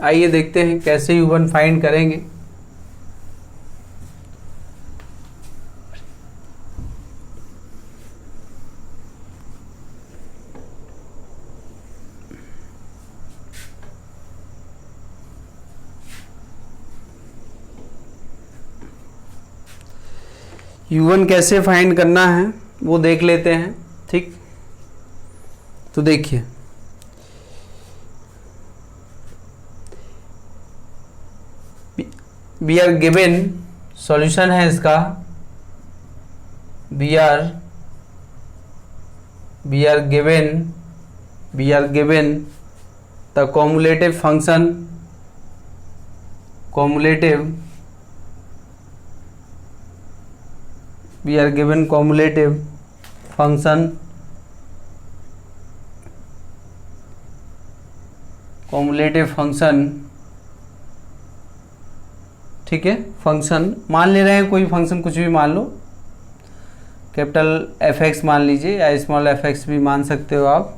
आइए देखते हैं कैसे u1 फाइंड करेंगे। u1 कैसे फाइंड करना है वो देख लेते हैं। ठीक, तो देखिए वी आर गिवन, सॉल्यूशन है इसका, we are given the cumulative function, we are given cumulative function, ठीक है। फंक्शन मान ले रहे हैं, कोई फंक्शन कुछ भी मान लो, कैपिटल f(x) मान लीजिए या स्मॉल f(x) भी मान सकते हो आप।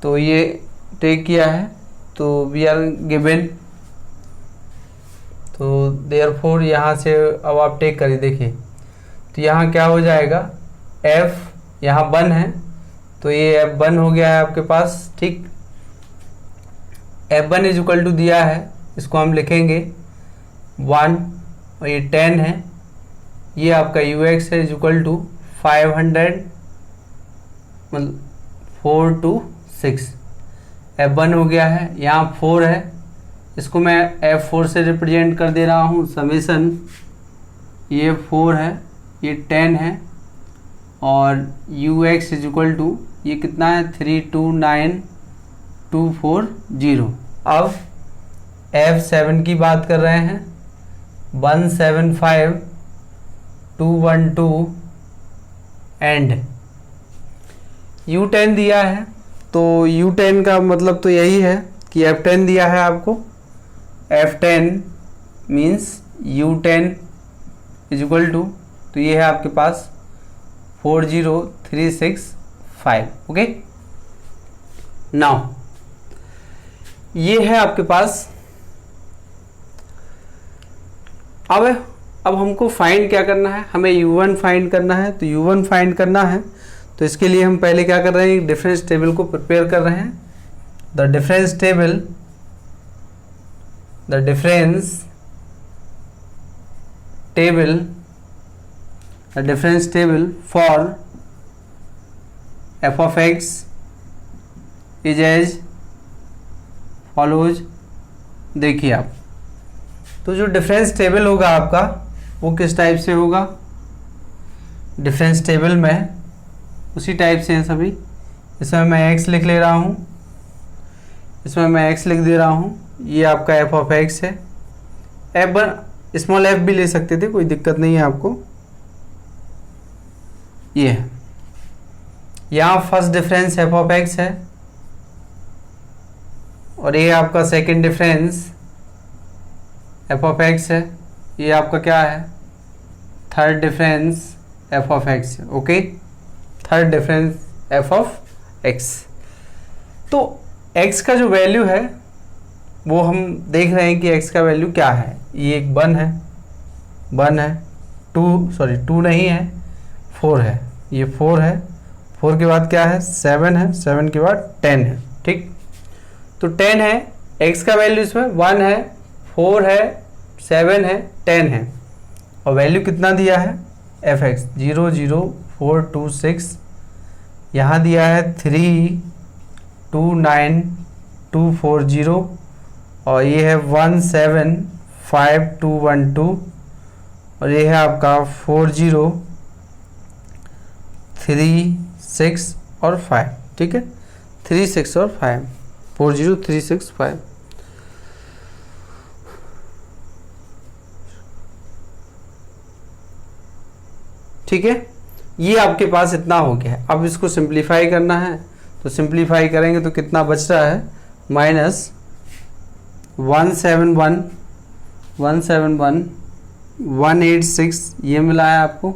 तो ये टेक किया है, तो वी आर गिवन, तो देयरफॉर यहाँ से अब आप टेक करिए। देखिए तो यहाँ क्या हो जाएगा, f यहाँ 1 है, तो ये f1 हो गया है आपके पास। ठीक, f1 इज इक्वल टू दिया है, इसको हम लिखेंगे 1, और ये 10 है, ये आपका ux है इज इक्वल टू 500, मतलब 4 to 6, f1 हो गया है। यहाँ 4 है, इसको मैं f4 से रिप्रेजेंट कर दे रहा हूँ, समेसन, ये 4 है, ये 10 है, और ux इज इक्वल टू ये कितना है 329240। अब f7 की बात कर रहे हैं, 175212 एंड u10 दिया है। तो u10 का मतलब तो यही है कि f10 दिया है आपको, f10 means u10 is equal to, तो ये है आपके पास 40365। ओके, नाउ ये है आपके पास। अब हमको फाइंड क्या करना है, हमें u1 फाइंड करना है। तो u1 फाइंड करना है, तो इसके लिए हम पहले क्या कर रहे हैं, डिफरेंस टेबल को प्रिपेयर कर रहे हैं। The difference table for f of x is as follows. देखिए आप, तो जो डिफरेंस टेबल होगा आपका वो किस टाइप से होगा, डिफरेंस टेबल में उसी टाइप से हैं सभी। इसमें मैं x लिख ले रहा हूँ, इसमें मैं x लिख दे रहा हूँ, ये आपका f of x है। f1 स्मॉल f भी ले सकते थे, कोई दिक्कत नहीं है आपको। ये है, यहाँ first difference f of x है, और ये आपका second difference f of x है। ये आपका क्या है, third difference f of x है। Okay, third difference f of x। तो x का जो वैल्यू है वो हम देख रहे हैं कि x का वैल्यू क्या है। ये एक 1 है, 2 नहीं है, 4 है, ये 4 है, 4 के बाद क्या है, 7 है, 7 के बाद 10 है। ठीक, तो 10 है, x का वैल्यू इसमें 1 है, 4 है, 7 है, 10 है, और वैल्यू कितना दिया है f(x) 00426, यहाँ दिया है 329240, और ये है 175212, और ये है आपका 4036 और 5। ठीक है, 36 और 5, 40365। ठीक है, ये आपके पास इतना हो गया है। अब इसको सिंप्लीफाई करना है, तो सिंप्लीफाई करेंगे तो कितना बच रहा है, माइनस 186 ये मिला है आपको,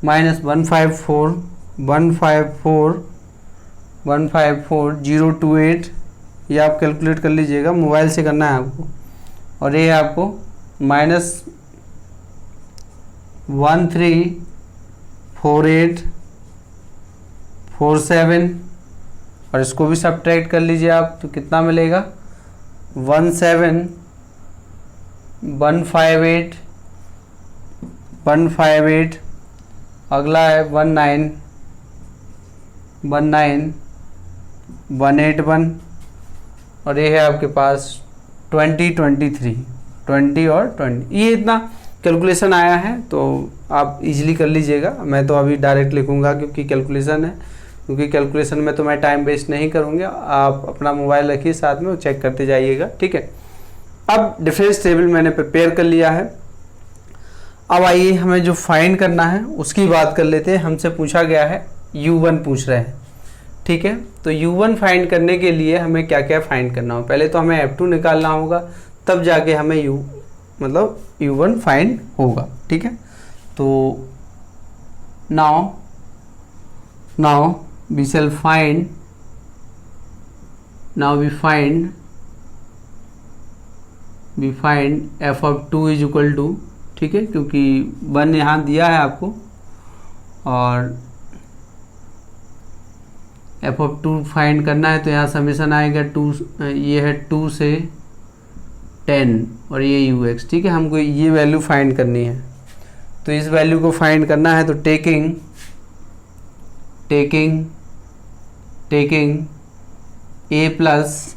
माइनस 154 154,028 ये आप कैलकुलेट कर लीजिएगा, मोबाइल से करना है आपको। और ये आपको -134847 और इसको भी सब्ट्रैक्ट कर लीजिए आप, तो कितना मिलेगा 17158 अगला है 19181 और ये है आपके पास 20 और 20। ये इतना कैलकुलेशन आया है, तो आप इजीली कर लीजिएगा। मैं तो अभी डायरेक्ट लिखूंगा क्योंकि कैलकुलेशन है, क्योंकि कैलकुलेशन में तो मैं टाइम वेस्ट नहीं करूँगा। आप अपना मोबाइल रखिए साथ में और चेक करते जाइएगा, ठीक है। अब डिफरेंस टेबल मैंने प्रिपेयर कर लिया है। अब आइए हमें जो फाइंड करना है उसकी बात कर लेते हैं। हमसे पूछा गया है U1 पूछ रहे हैं, ठीक है। तो U1 फाइंड करने के लिए हमें क्या क्या फाइंड करना होगा, पहले तो हमें F2 निकालना होगा, तब जाके हमें U1 फाइंड होगा, ठीक है। तो now we shall find, now we find f of 2 is equal to, ठीक है, क्योंकि 1 यहाँ दिया है आपको और f of 2 फाइंड करना है, तो यहाँ समीशन आएगा 2, ये है 2 से 10 और ये ux, ठीक है। हमको ये वैल्यू फाइंड करनी है, तो इस वैल्यू को फाइंड करना है। तो taking a plus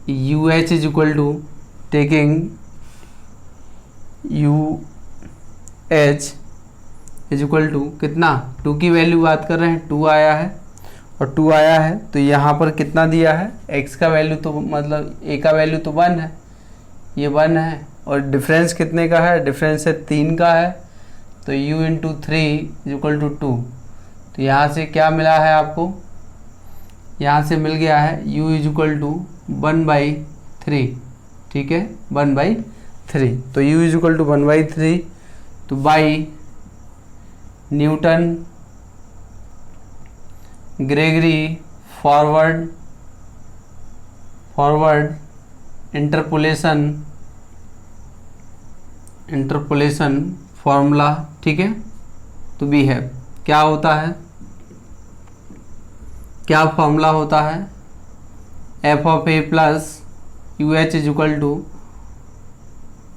UH is equal to taking UH is equal to कितना, 2 की वैल्यू बात कर रहे हैं, 2 आया है और 2 आया है, तो यहाँ पर कितना दिया है, x का वैल्यू तो मतलब a का वैल्यू तो 1 है, ये 1 है और डिफरेंस कितने का है, डिफरेंस है 3 का है, तो u into 3 is equal to 2। तो यहाँ से क्या मिला है आपको, यहाँ से मिल गया है u इज इक्वल टू 1/3, ठीक है, 1/3। तो u इज इक्वल टू 1/3, तो by Newton Gregory forward interpolation formula, ठीक है। तो भी है, क्या होता है, क्या फॉर्मूला होता है, f of a plus UH is equal to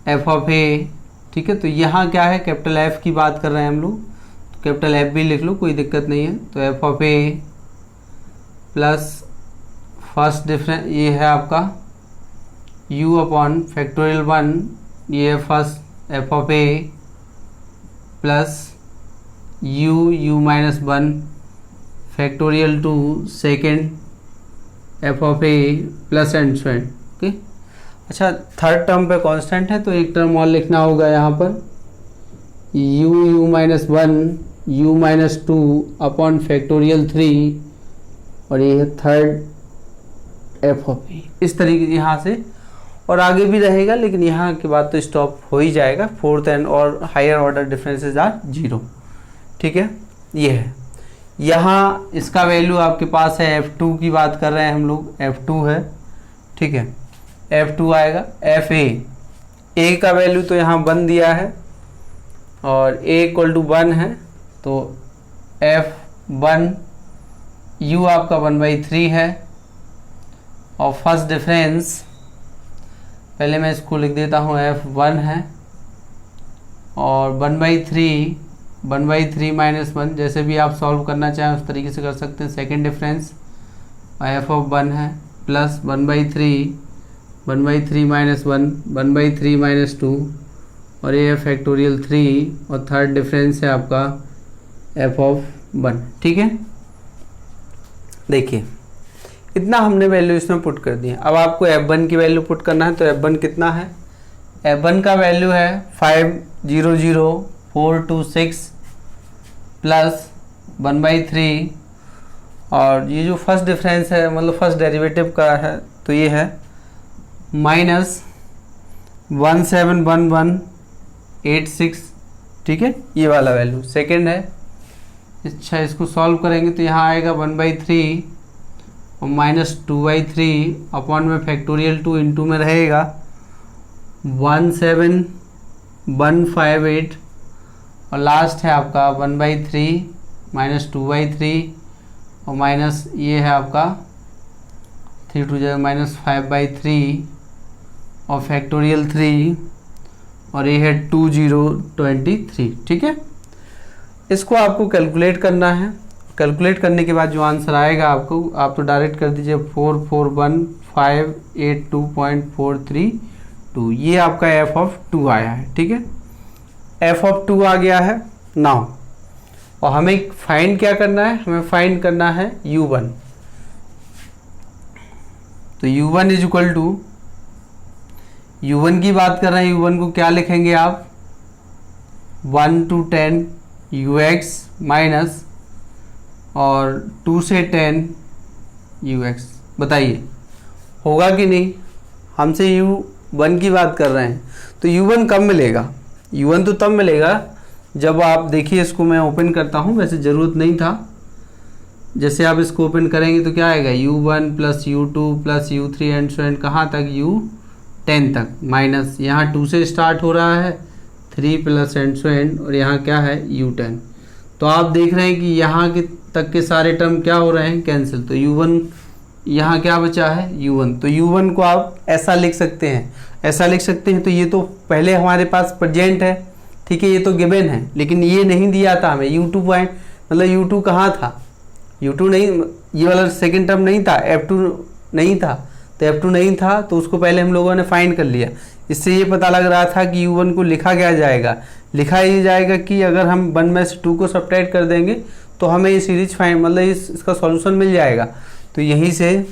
f of a, ठीक है। तो यहाँ क्या है, कैपिटल F की बात कर रहे हैं हम लोग, तो कैपिटल F भी लिख लो, कोई दिक्कत नहीं है। तो f of a plus first difference ये है आपका u अपॉन फैक्टोरियल 1, ये है first f of a plus u minus 1 factorial 2 second f of a plus and so and, okay. अच्छा, थर्ड टर्म पे कांस्टेंट है, तो एक टर्म और लिखना होगा यहाँ पर, u minus 1 u minus 2 upon factorial 3 और ये है थर्ड f ऑफ a। इस तरीके यहाँ से और आगे भी रहेगा, लेकिन यहाँ के बाद तो स्टॉप हो ही जाएगा। फोर्थ एंड और हायर ऑर्डर डिफरेंसेस आर 0, ठीक है। ये है, यहाँ इसका वैल्यू आपके पास है, F2 की बात कर रहे हैं हम लोग, F2 है, ठीक है। F2 आएगा a का वैल्यू तो यहाँ 1 दिया है और a इक्वल टू 1 है, तो F1 u आपका 1/3 है और फर्स्ट डिफरेंस पहले मैं इसको लिख देता हूँ, F1 है और 1/3 माइनस 1, जैसे भी आप सॉल्व करना चाहें उस तरीके से कर सकते हैं। सेकेंड डिफरेंस f ऑफ 1 है प्लस 1/3 माइनस 1, 1/3 माइनस 2 और ये है फैक्टोरियल 3 और थर्ड डिफरेंस है आपका f ऑफ 1, ठीक है। देखिए इतना हमने वैल्यू इसमें पुट कर दिया। अब आपको f1 की वैल्यू पुट करना है, तो f1 कितना है, f1 का वैल्यू है 500426 प्लस 1/3 और ये जो फर्स्ट डिफरेंस है मतलब फर्स्ट डेरिवेटिव का है, तो ये है माइनस 171186, ठीक है, ये वाला वैल्यू। सेकेंड है अच्छा, इसको सॉल्व करेंगे तो यहाँ आएगा 1/3 और -2/3 अपॉन में फैक्टोरियल 2 इंटू में रहेगा 17158 और लास्ट है आपका 1/3 -2/3 और माइनस ये है आपका 3 टू जाएगा -5/3 और फैक्टोरियल 3 और ये है 2023। ठीक है, इसको आपको कैलकुलेट करना है। कैलकुलेट करने के बाद जो आंसर आएगा आपको, आप तो डायरेक्ट कर दीजिए 441582.432। ये आपका f(2) आया है। ठीक है, f(2) आ गया है नाउ, और हमें फाइंड क्या करना है, हमें फाइंड करना है u1। तो u1 is equal to, u1 की बात कर रहे हैं, u1 को क्या लिखेंगे आप 1 to 10 ux माइनस और 2 से 10 ux। बताइए होगा कि नहीं, हमसे u1 की बात कर रहे हैं तो u1 कब मिलेगा, u1 तो तब मिलेगा जब आप देखिए, इसको मैं ओपन करता हूँ, वैसे ज़रूरत नहीं था। जैसे आप इसको ओपन करेंगे तो क्या आएगा u1 plus u2 plus u3 and so and कहाँ तक u10 तक, माइनस यहाँ 2 से स्टार्ट हो रहा है 3 प्लस एंड सो एंड, और यहाँ क्या है u10। तो आप देख रहे हैं कि यहाँ के तक के सारे टर्म क्या हो रहे हैं, कैंसिल। तो u1 यहाँ क्या बचा है u1। तो u1 को आप ऐसा लिख सकते हैं, ऐसा लिख सकते हैं। तो ये तो पहले हमारे पास प्रेजेंट है, ठीक है, ये तो गिवन है, लेकिन ये नहीं दिया था हमें u2 पॉइंट, मतलब u2 कहाँ था, u2 नहीं, ये वाला सेकंड टर्म नहीं था, f2 नहीं था। तो f2 नहीं था तो उसको पहले हम लोगों ने फाइंड कर लिया। इससे ये पता लग रहा था कि u1 को लिखा क्या जाएगा, लिखा ये जाएगा कि अगर हम 1 में से 2 को सब्ट्रैक्ट कर देंगे तो हमें ये सीरीज फाइंड, मतलब इसका सॉल्यूशन मिल जाएगा। तो यहीं से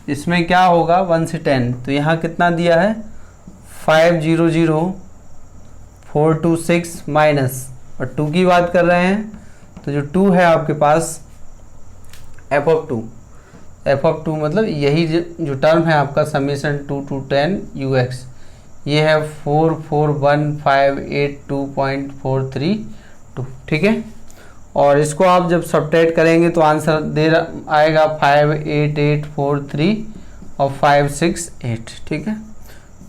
इसमें क्या होगा 1 से 10, तो यहाँ कितना दिया है 500426 माइनस, और 2 की बात कर रहे हैं तो जो 2 है आपके पास f(2), f(2) मतलब यही जो टर्म है आपका समीशन 2 to 10 ux, ये है 441582.432। ठीक है, और इसको आप जब सब्ट्रैक्ट करेंगे तो आंसर आएगा 58843 और 568। ठीक है,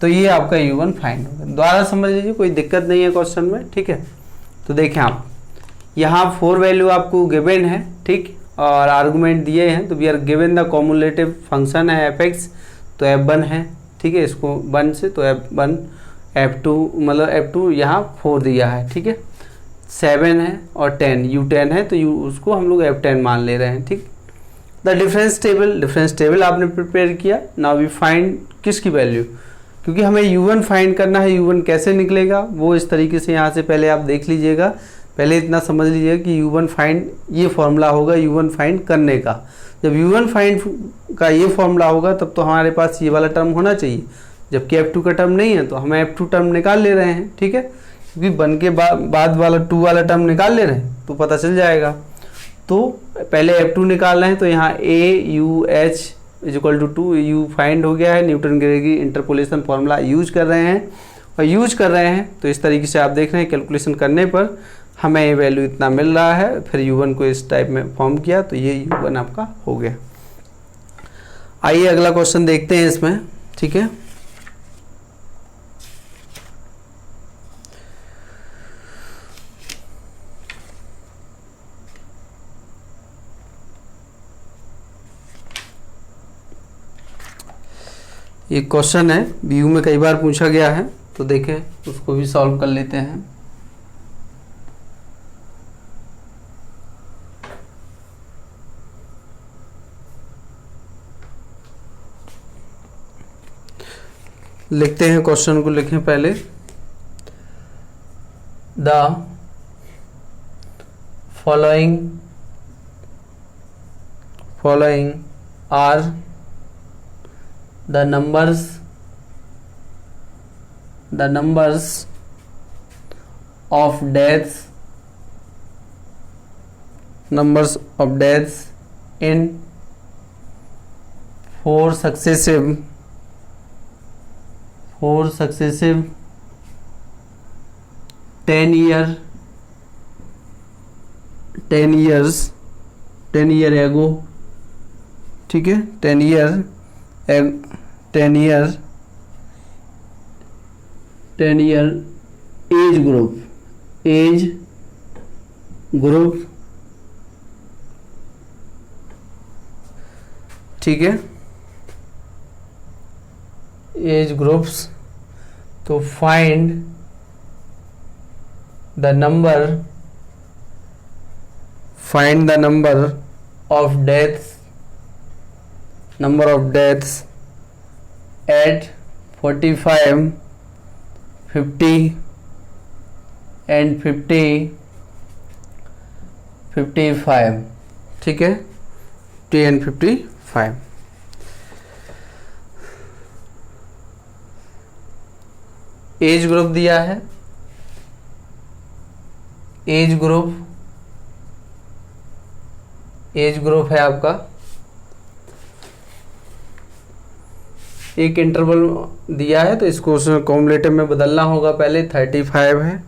तो ये आपका u1 फाइंड होगा। दोबारा समझ लीजिए, कोई दिक्कत नहीं है क्वेश्चन में। ठीक है, तो देखें आप यहाँ 4 वैल्यू आपको गिवन है, ठीक, और आर्गुमेंट दिए हैं। तो we are given the cumulative function है f(x), तो f1 है। ठीक है, इसको 1 से तो f1 f2 मतलब f2 यहाँ 4 दिया है। ठीक है, 7 है और 10 u10 है, तो उसको हम लोग f10 मान ले रहे हैं। ठीक, द डिफरेंस टेबल आपने प्रिपेयर किया। नाउ वी फाइंड किसकी वैल्यू, क्योंकि हमें u1 फाइंड करना है। u1 कैसे निकलेगा वो इस तरीके से यहाँ से पहले आप देख लीजिएगा, पहले इतना समझ लीजिएगा कि u1 फाइंड ये फॉर्मूला होगा u1 फाइंड करने का। जब u1 फाइंड का ये फॉर्मूला होगा तब तो हमारे पास ये वाला टर्म होना चाहिए, जबकि f2 का टर्म नहीं है तो हम f2 टर्म निकाल ले रहे हैं। ठीक है, क्योंकि 1 के बाद वाला 2 वाला टर्म निकाल ले रहे हैं तो पता चल जाएगा। तो पहले f2 निकाल रहे हैं, तो यहाँ AUH is equal to 2, u find हो गया है। न्यूटन गेगी इंटरपोलेशन फॉर्मूला यूज कर रहे हैं, और यूज कर रहे हैं तो इस तरीके से आप देख रहे हैं कैलकुलेशन करने पर हमें ये वैल्यू इतना मिल रहा है। फिर u1 को इस टाइप में फॉर्म किया तो ये u1 आपका हो गया। आइए अगला क्वेश्चन देखते हैं इसमें। ठीक है, ये क्वेश्चन है बीयू में कई बार पूछा गया है, तो देखें उसको भी सॉल्व कर लेते हैं। लिखते हैं क्वेश्चन को, लिखें पहले the following are the numbers of deaths in 4 successive 10-year 10 year ago, ठीक है, 10 ईयर एज ग्रुप, ठीक है, एज ग्रुप्स। तो find the number of deaths at 45, 50 and 55, ठीक है, 50 and 55। एज ग्रुप दिया है, एज ग्रुप है आपका, एक इंटरवल दिया है तो इसको कॉम्युलेटिव में बदलना होगा। पहले 35 है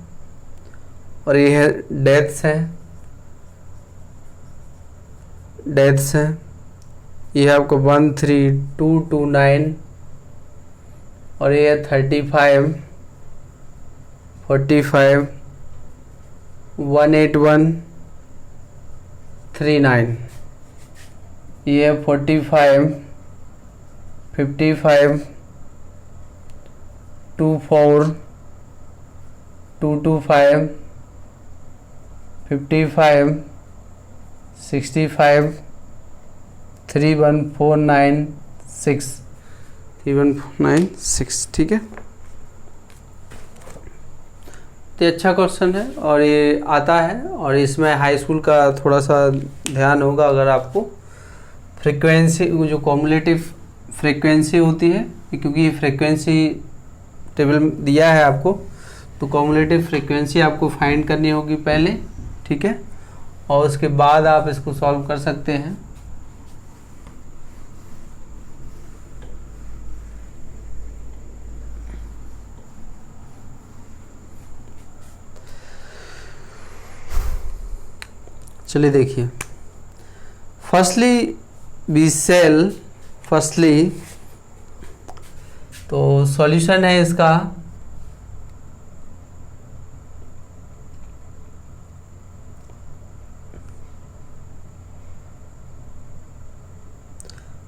और ये है डेथ्स हैं, ये है आपको 13229 और ये है 35, 45, 18139, ये है 45, 55, 24, 225, 55, 65, 31496, ठीक है। तो अच्छा क्वेश्चन है और ये आता है, और इसमें हाई स्कूल का थोड़ा सा ध्यान होगा अगर आपको फ्रीक्वेंसी, जो कॉम्युलेटिव फ्रीक्वेंसी होती है, क्योंकि ये फ्रीक्वेंसी टेबल दिया है आपको, तो कॉम्युलेटिव फ्रीक्वेंसी आपको फाइंड करनी होगी पहले, ठीक है, और उसके बाद आप इसको सॉल्व कर सकते हैं। चलिए देखिए, फर्स्टली तो सॉल्यूशन है इसका,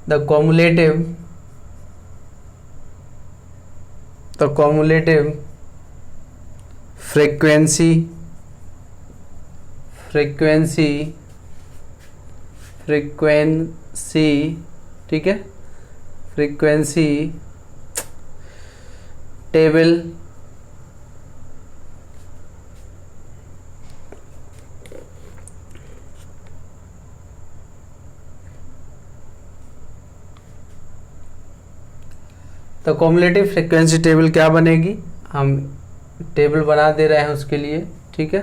द cumulative frequency, ठीक है, फ्रीक्वेंसी टेबल तो कॉम्युलेटिव फ्रीक्वेंसी टेबल क्या बनेगी, हम टेबल बना दे रहे हैं उसके लिए, ठीक है।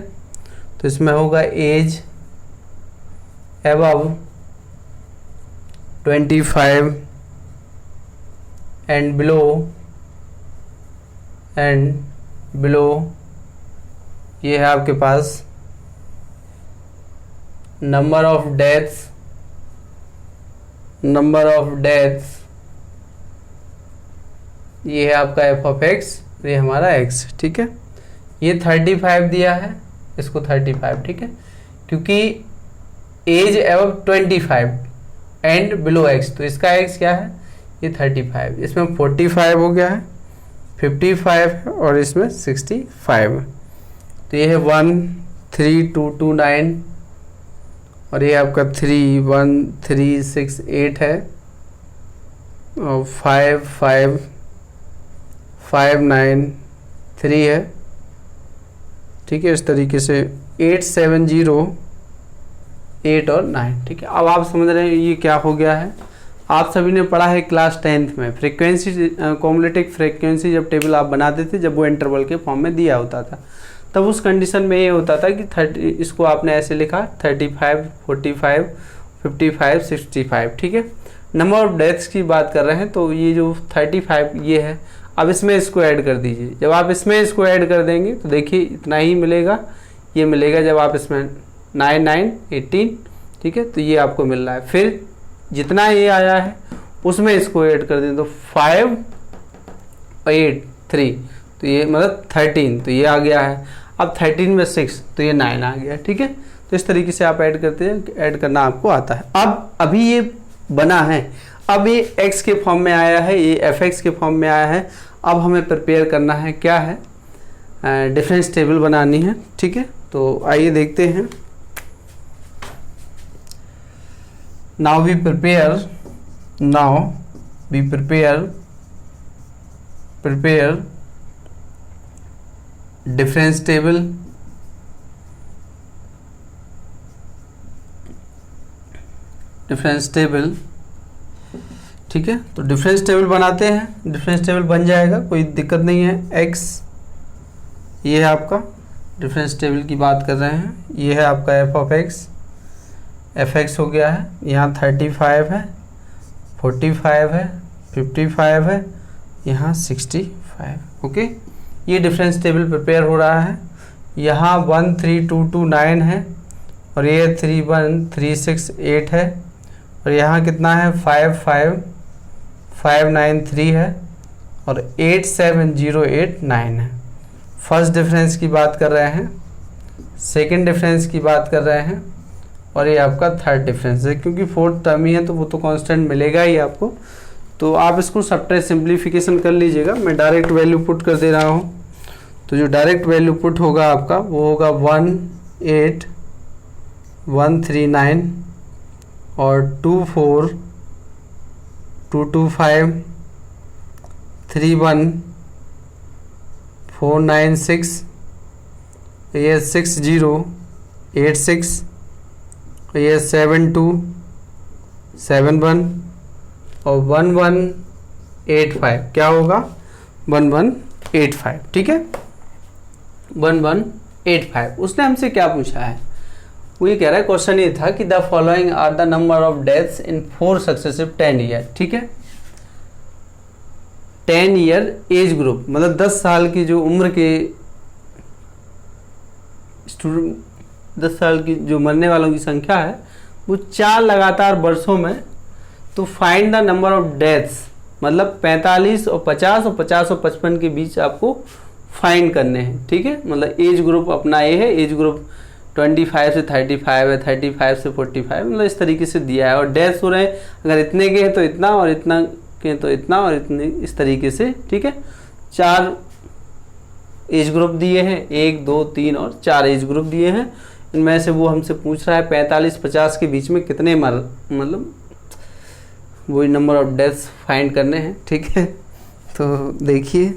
तो इसमें होगा एज above 25 and below, ये है आपके पास नंबर ऑफ डेथ्स, ये है आपका एफ ऑफ एक्स, ये हमारा एक्स, ठीक है। ये 35 दिया है, इसको 35, ठीक है, क्योंकि age above 25 and below x, तो इसका एक्स क्या है, ये 35, इसमें 45 हो गया है, 55 है और इसमें 65, तो ये है 13229 और ये आपका 31368 है और 55593 है, ठीक है। इस तरीके से 8708 और 9, ठीक है। अब आप समझ रहे हैं ये क्या हो गया है, आप सभी ने पढ़ा है क्लास 10th में फ्रीक्वेंसी, कॉम्युलेटिव फ्रीक्वेंसी जब टेबल आप बनाते थे, जब वो इंटरवल के फॉर्म में दिया होता था, तब उस कंडीशन में ये होता था कि 30, इसको आपने ऐसे लिखा 35, 45, 55, 65, ठीक है। नंबर ऑफ डेथ्स की बात कर रहे हैं, तो ये जो 35 ये है, अब इसमें इसको ऐड कर दीजिए। जब आप इसमें इसको ऐड कर देंगे तो देखिए इतना ही मिलेगा, ये मिलेगा जब आप इसमें 9 9 18, ठीक है, तो ये आपको मिल रहा है। फिर जितना ये आया है उसमें इसको ऐड कर दें तो 5 8 3, तो ये मतलब 13, तो ये आ गया है। अब 13 में 6, तो ये 9 आ गया, ठीक है। तो इस तरीके से आप ऐड करते हैं, ऐड करना आपको आता है। अब अभी ये बना है, अब ये x के फॉर्म में आया है, ये fx के फॉर्म में आया है। अब हमें प्रिपेयर करना है, क्या है, डिफरेंस टेबल बनानी है, ठीक है। तो आइए देखते हैं। Now we prepare difference table, ठीक है। तो डिफरेंस टेबल बनाते हैं, डिफरेंस टेबल बन जाएगा, कोई दिक्कत नहीं है। x ये है आपका, डिफरेंस टेबल की बात कर रहे हैं, ये है आपका fx हो गया है। यहाँ 35 है, 45 है, 55 है, यहाँ 65, ओके। ये डिफरेंस टेबल प्रिपेयर हो रहा है। यहाँ 1 3 2 2 9 है, और ये 3 1 3 6 8 है, और यहाँ कितना है 5 5 5 9 3 है, और 8 7 0 8 9 है। फर्स्ट डिफरेंस की बात कर रहे हैं, सेकंड डिफरेंस की बात कर रहे हैं, और ये आपका थर्ड डिफरेंस है। क्योंकि फोर्थ टर्म ही है तो वो तो कांस्टेंट मिलेगा ही आपको। तो आप इसको सबट्रैक्ट सिंप्लीफिकेशन कर लीजिएगा। मैं डायरेक्ट वैल्यू पुट कर दे रहा हूँ। तो जो डायरेक्ट वैल्यू पुट होगा आपका वो होगा 1 8 1 3 9 और 2 4 2 2 5 3 1 4 9 6, ये 6 0 8 6, ये 7 2 7 1 और 1 1 8 5, क्या होगा 1 1 8 5, ठीक है। 1 1 8 5। उसने हमसे क्या पूछा है, वो ये कह रहा है, क्वेश्चन ये था कि the following are the number of deaths in 4 successive 10 year, ठीक है। 10 ईयर एज ग्रुप मतलब 10 साल की जो उम्र के स्टूडेंट, 10 साल की जो मरने वालों की संख्या है वो 4 लगातार वर्षों में। तो find the number of deaths मतलब 45 और 50 और 50 और 55 के बीच आपको फाइंड करने हैं, ठीक है। मतलब एज ग्रुप अपना ये है, एज ग्रुप 25 से 35 है, 35 से 45, मतलब इस तरीके से दिया है। और डेथ्स हो रहे हैं, अगर इतने के हैं तो इतना, और इतना के तो इतना, और इतने, इस तरीके से, ठीक है। 4 एज ग्रुप दिए हैं, 1 2 3 और 4 एज ग्रुप दिए हैं। इनमें से वो हमसे पूछ रहा है 45-50 के बीच में कितने मतलब वही नंबर ऑफ डेथ्स फाइंड करने हैं, ठीक है। तो देखिए,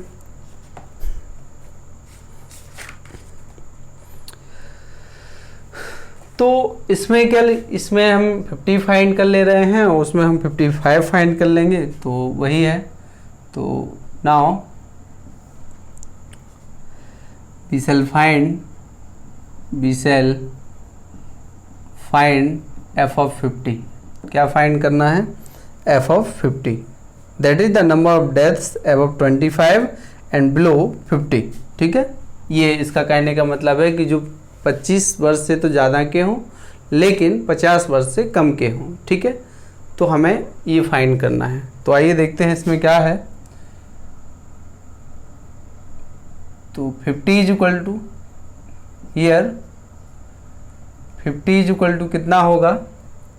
तो इसमें क्या, इसमें हम 50 फाइंड कर ले रहे हैं और उसमें हम 55 फाइंड कर लेंगे, तो वही है। तो now we shall find f of 50। क्या फाइंड करना है, f of 50, that is the number of deaths above 25 and below 50, ठीक है। ये इसका कहने का मतलब है कि जो 25 वर्ष से तो ज़्यादा के हों लेकिन 50 वर्ष से कम के हों, ठीक है। तो हमें ये फाइंड करना है। तो आइए देखते हैं इसमें क्या है। तो 50 is equal to year, 50 is equal to कितना होगा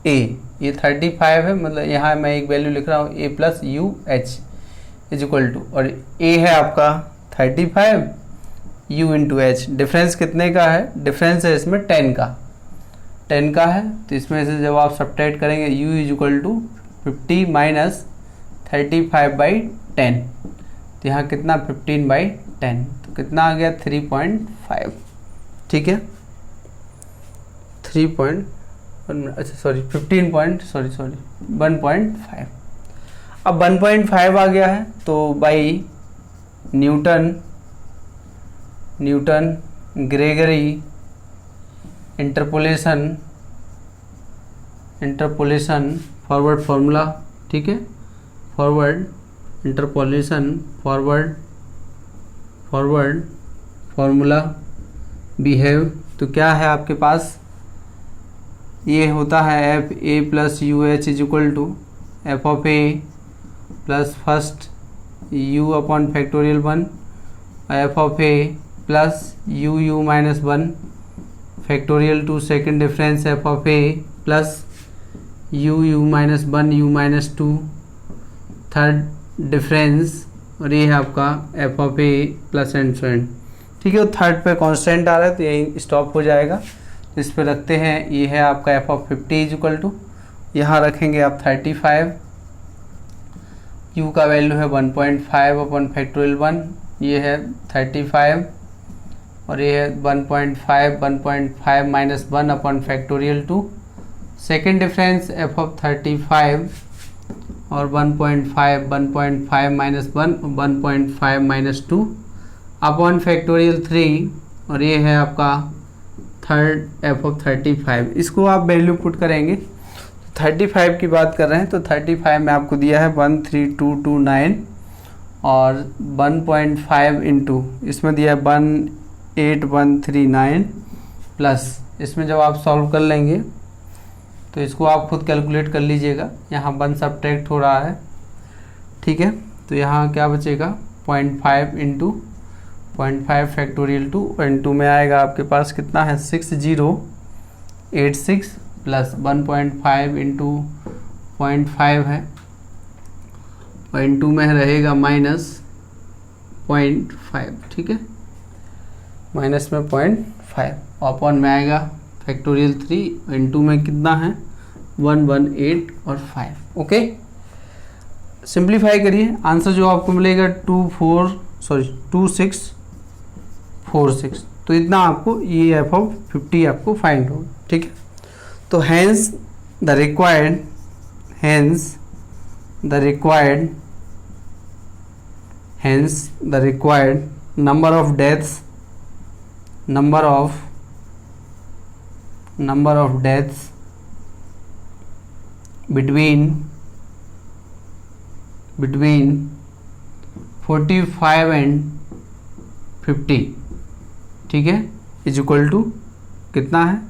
a, ये 35 है, मतलब यहाँ मैं एक वैल्यू लिख रहा हूँ a plus u h is equal to, और a है आपका 35 u इंटू एच। डिफरेंस कितने का है, डिफरेंस है इसमें 10 का है। तो इसमें से जब आप सब्ट्रैक्ट करेंगे u is equal to 50 minus 35/10, तो यहाँ कितना 15/10, तो कितना आ गया 3.5, ठीक है। 1.5। अब 1.5 आ गया है, तो by Newton Gregory interpolation forward formula, ठीक है। फॉरवर्ड फार्मूला बिहेव, तो क्या है आपके पास ये होता है f a plus u h is equal to f of a plus first u upon factorial 1 f of a plus u u minus 1 factorial 2 second difference f of a plus u u minus 1 u minus 2 third difference, और ये है आपका f of a plus and so and. ठीक है, वो third पे constant आ रहा है तो यही स्टॉप हो जाएगा। तो इस पे रखते हैं, ये है आपका f of 50 is equal to, यहाँ रखेंगे आप 35, यू का वैल्यू है 1.5 अपॉन फैक्टोरियल 1, ये है 35 और ये है 1.5 minus 1 upon factorial 2, second difference f of 35 और 1.5 माइनस 1 1.5 माइनस 2 अपॉन फैक्टोरियल 3, और ये है आपका थर्ड एफ ऑफ 35। इसको आप वैल्यू पुट करेंगे, 35 की बात कर रहे हैं तो 35 में आपको दिया है 13229 और 1.5 इंटू इसमें दिया है 18139 प्लस इसमें जब आप सॉल्व कर लेंगे तो इसको आप खुद कैलकुलेट कर लीजिएगा, यहाँ 1 सब्ट्रैक्ट हो रहा है। ठीक है, तो यहाँ क्या बचेगा 0.5 इंटू 0.5 फैक्टोरियल 2 और 2 में आएगा आपके पास कितना है 6086 प्लस 1.5 इंटू 0.5 है, 0.2 में रहेगा माइनस 0.5। ठीक है, माइनस में 0.5 अपॉन में आएगा फैक्टोरियल 3, इंटू में कितना है 118 और 5। ओके, सिंप्लीफाई करिए, आंसर जो आपको मिलेगा 2646। तो इतना आपको ये एफ ऑफ 50 आपको फाइंड होगा। ठीक है, तो hence the required number of deaths between 45 and 50, ठीक है, इज इक्वल टू कितना है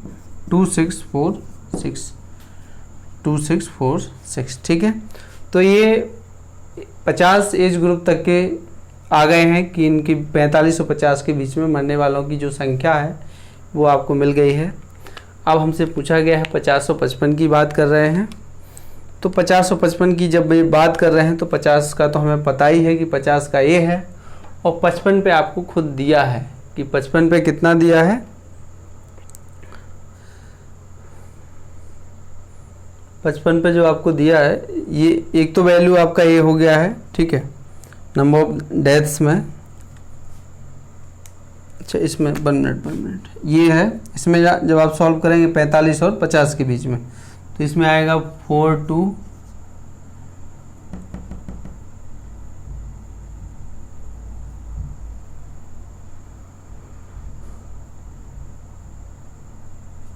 2646। ठीक है, तो ये 50 एज ग्रुप तक के आ गए हैं कि इनकी 45 और 50 के बीच में मरने वालों की जो संख्या है वो आपको मिल गई है। अब हमसे पूछा गया है 50 और 55 की बात कर रहे हैं, तो 50 और 55 की जब बात कर रहे हैं तो 50 का तो हमें पता ही है कि 50 का ये है, और 55 पे आपको खुद दिया है कि 55 पे कितना दिया है, 55 पे जो आपको दिया है ये एक तो वैल्यू आपका ये हो गया है। ठीक है, नंबर ऑफ डेथ्स में, अच्छा इसमें 1 मिनट ये है, इसमें जब आप सॉल्व करेंगे 45 और 50 के बीच में तो इसमें आएगा 42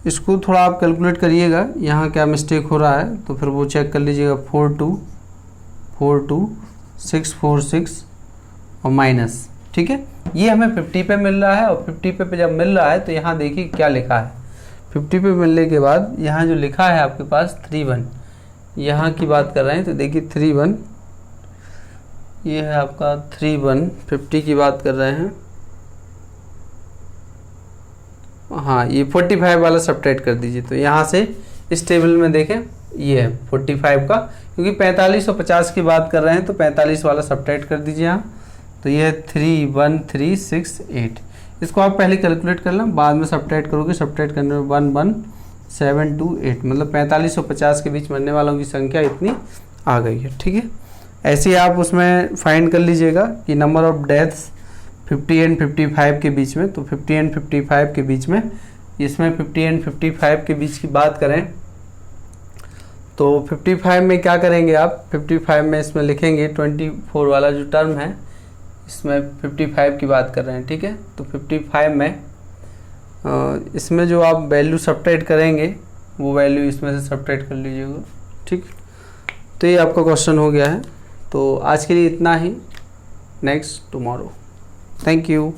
इसको थोड़ा आप कैलकुलेट करिएगा यहाँ क्या मिस्टेक हो रहा है, तो फिर वो चेक कर लीजिएगा। 42646 और माइनस। ठीक है, ये हमें 50 पे मिल रहा है, और 50 पे जब मिल रहा है तो यहाँ देखिए क्या लिखा है। 50 पे मिलने के बाद यहाँ जो लिखा है आपके पास 31, यहाँ की बात कर रहे हैं तो देखिए 31, ये है आपका 31, 50 की बात कर रहे हैं। हाँ, ये 45 वाला सब्ट्रैक्ट कर दीजिए, तो यहाँ से इस टेबल में देखें ये है 45 का, क्योंकि 45 और 50 की बात कर रहे हैं तो 45 वाला सब्ट्रैक्ट कर दीजिए यहाँ, तो ये है 31368। इसको आप पहले कैलकुलेट कर लें, बाद में सब्ट्रैक्ट करोगे, सब्ट्रैक्ट करने में 11728, मतलब 45 और 50 के बीच मरने वालों की संख्या इतनी आ गई है। ठीक है, ऐसे ही आप उसमें फाइंड कर लीजिएगा कि नंबर ऑफ डेथ्स 50 एंड 55 के बीच में, तो 50 एंड 55 के बीच में, इसमें 50 एंड 55 के बीच की बात करें तो 55 में क्या करेंगे आप, 55 में इसमें लिखेंगे 24 वाला जो टर्म है, इसमें 55 की बात कर रहे हैं। ठीक है, तो 55 में इसमें जो आप वैल्यू सब्ट्रैक्ट करेंगे वो वैल्यू इसमें से सब्ट्रैक्ट कर लीजिएगा। ठीक, तो ये आपका क्वेश्चन हो गया है। तो आज के लिए इतना ही, नेक्स्ट टुमारो। Thank you.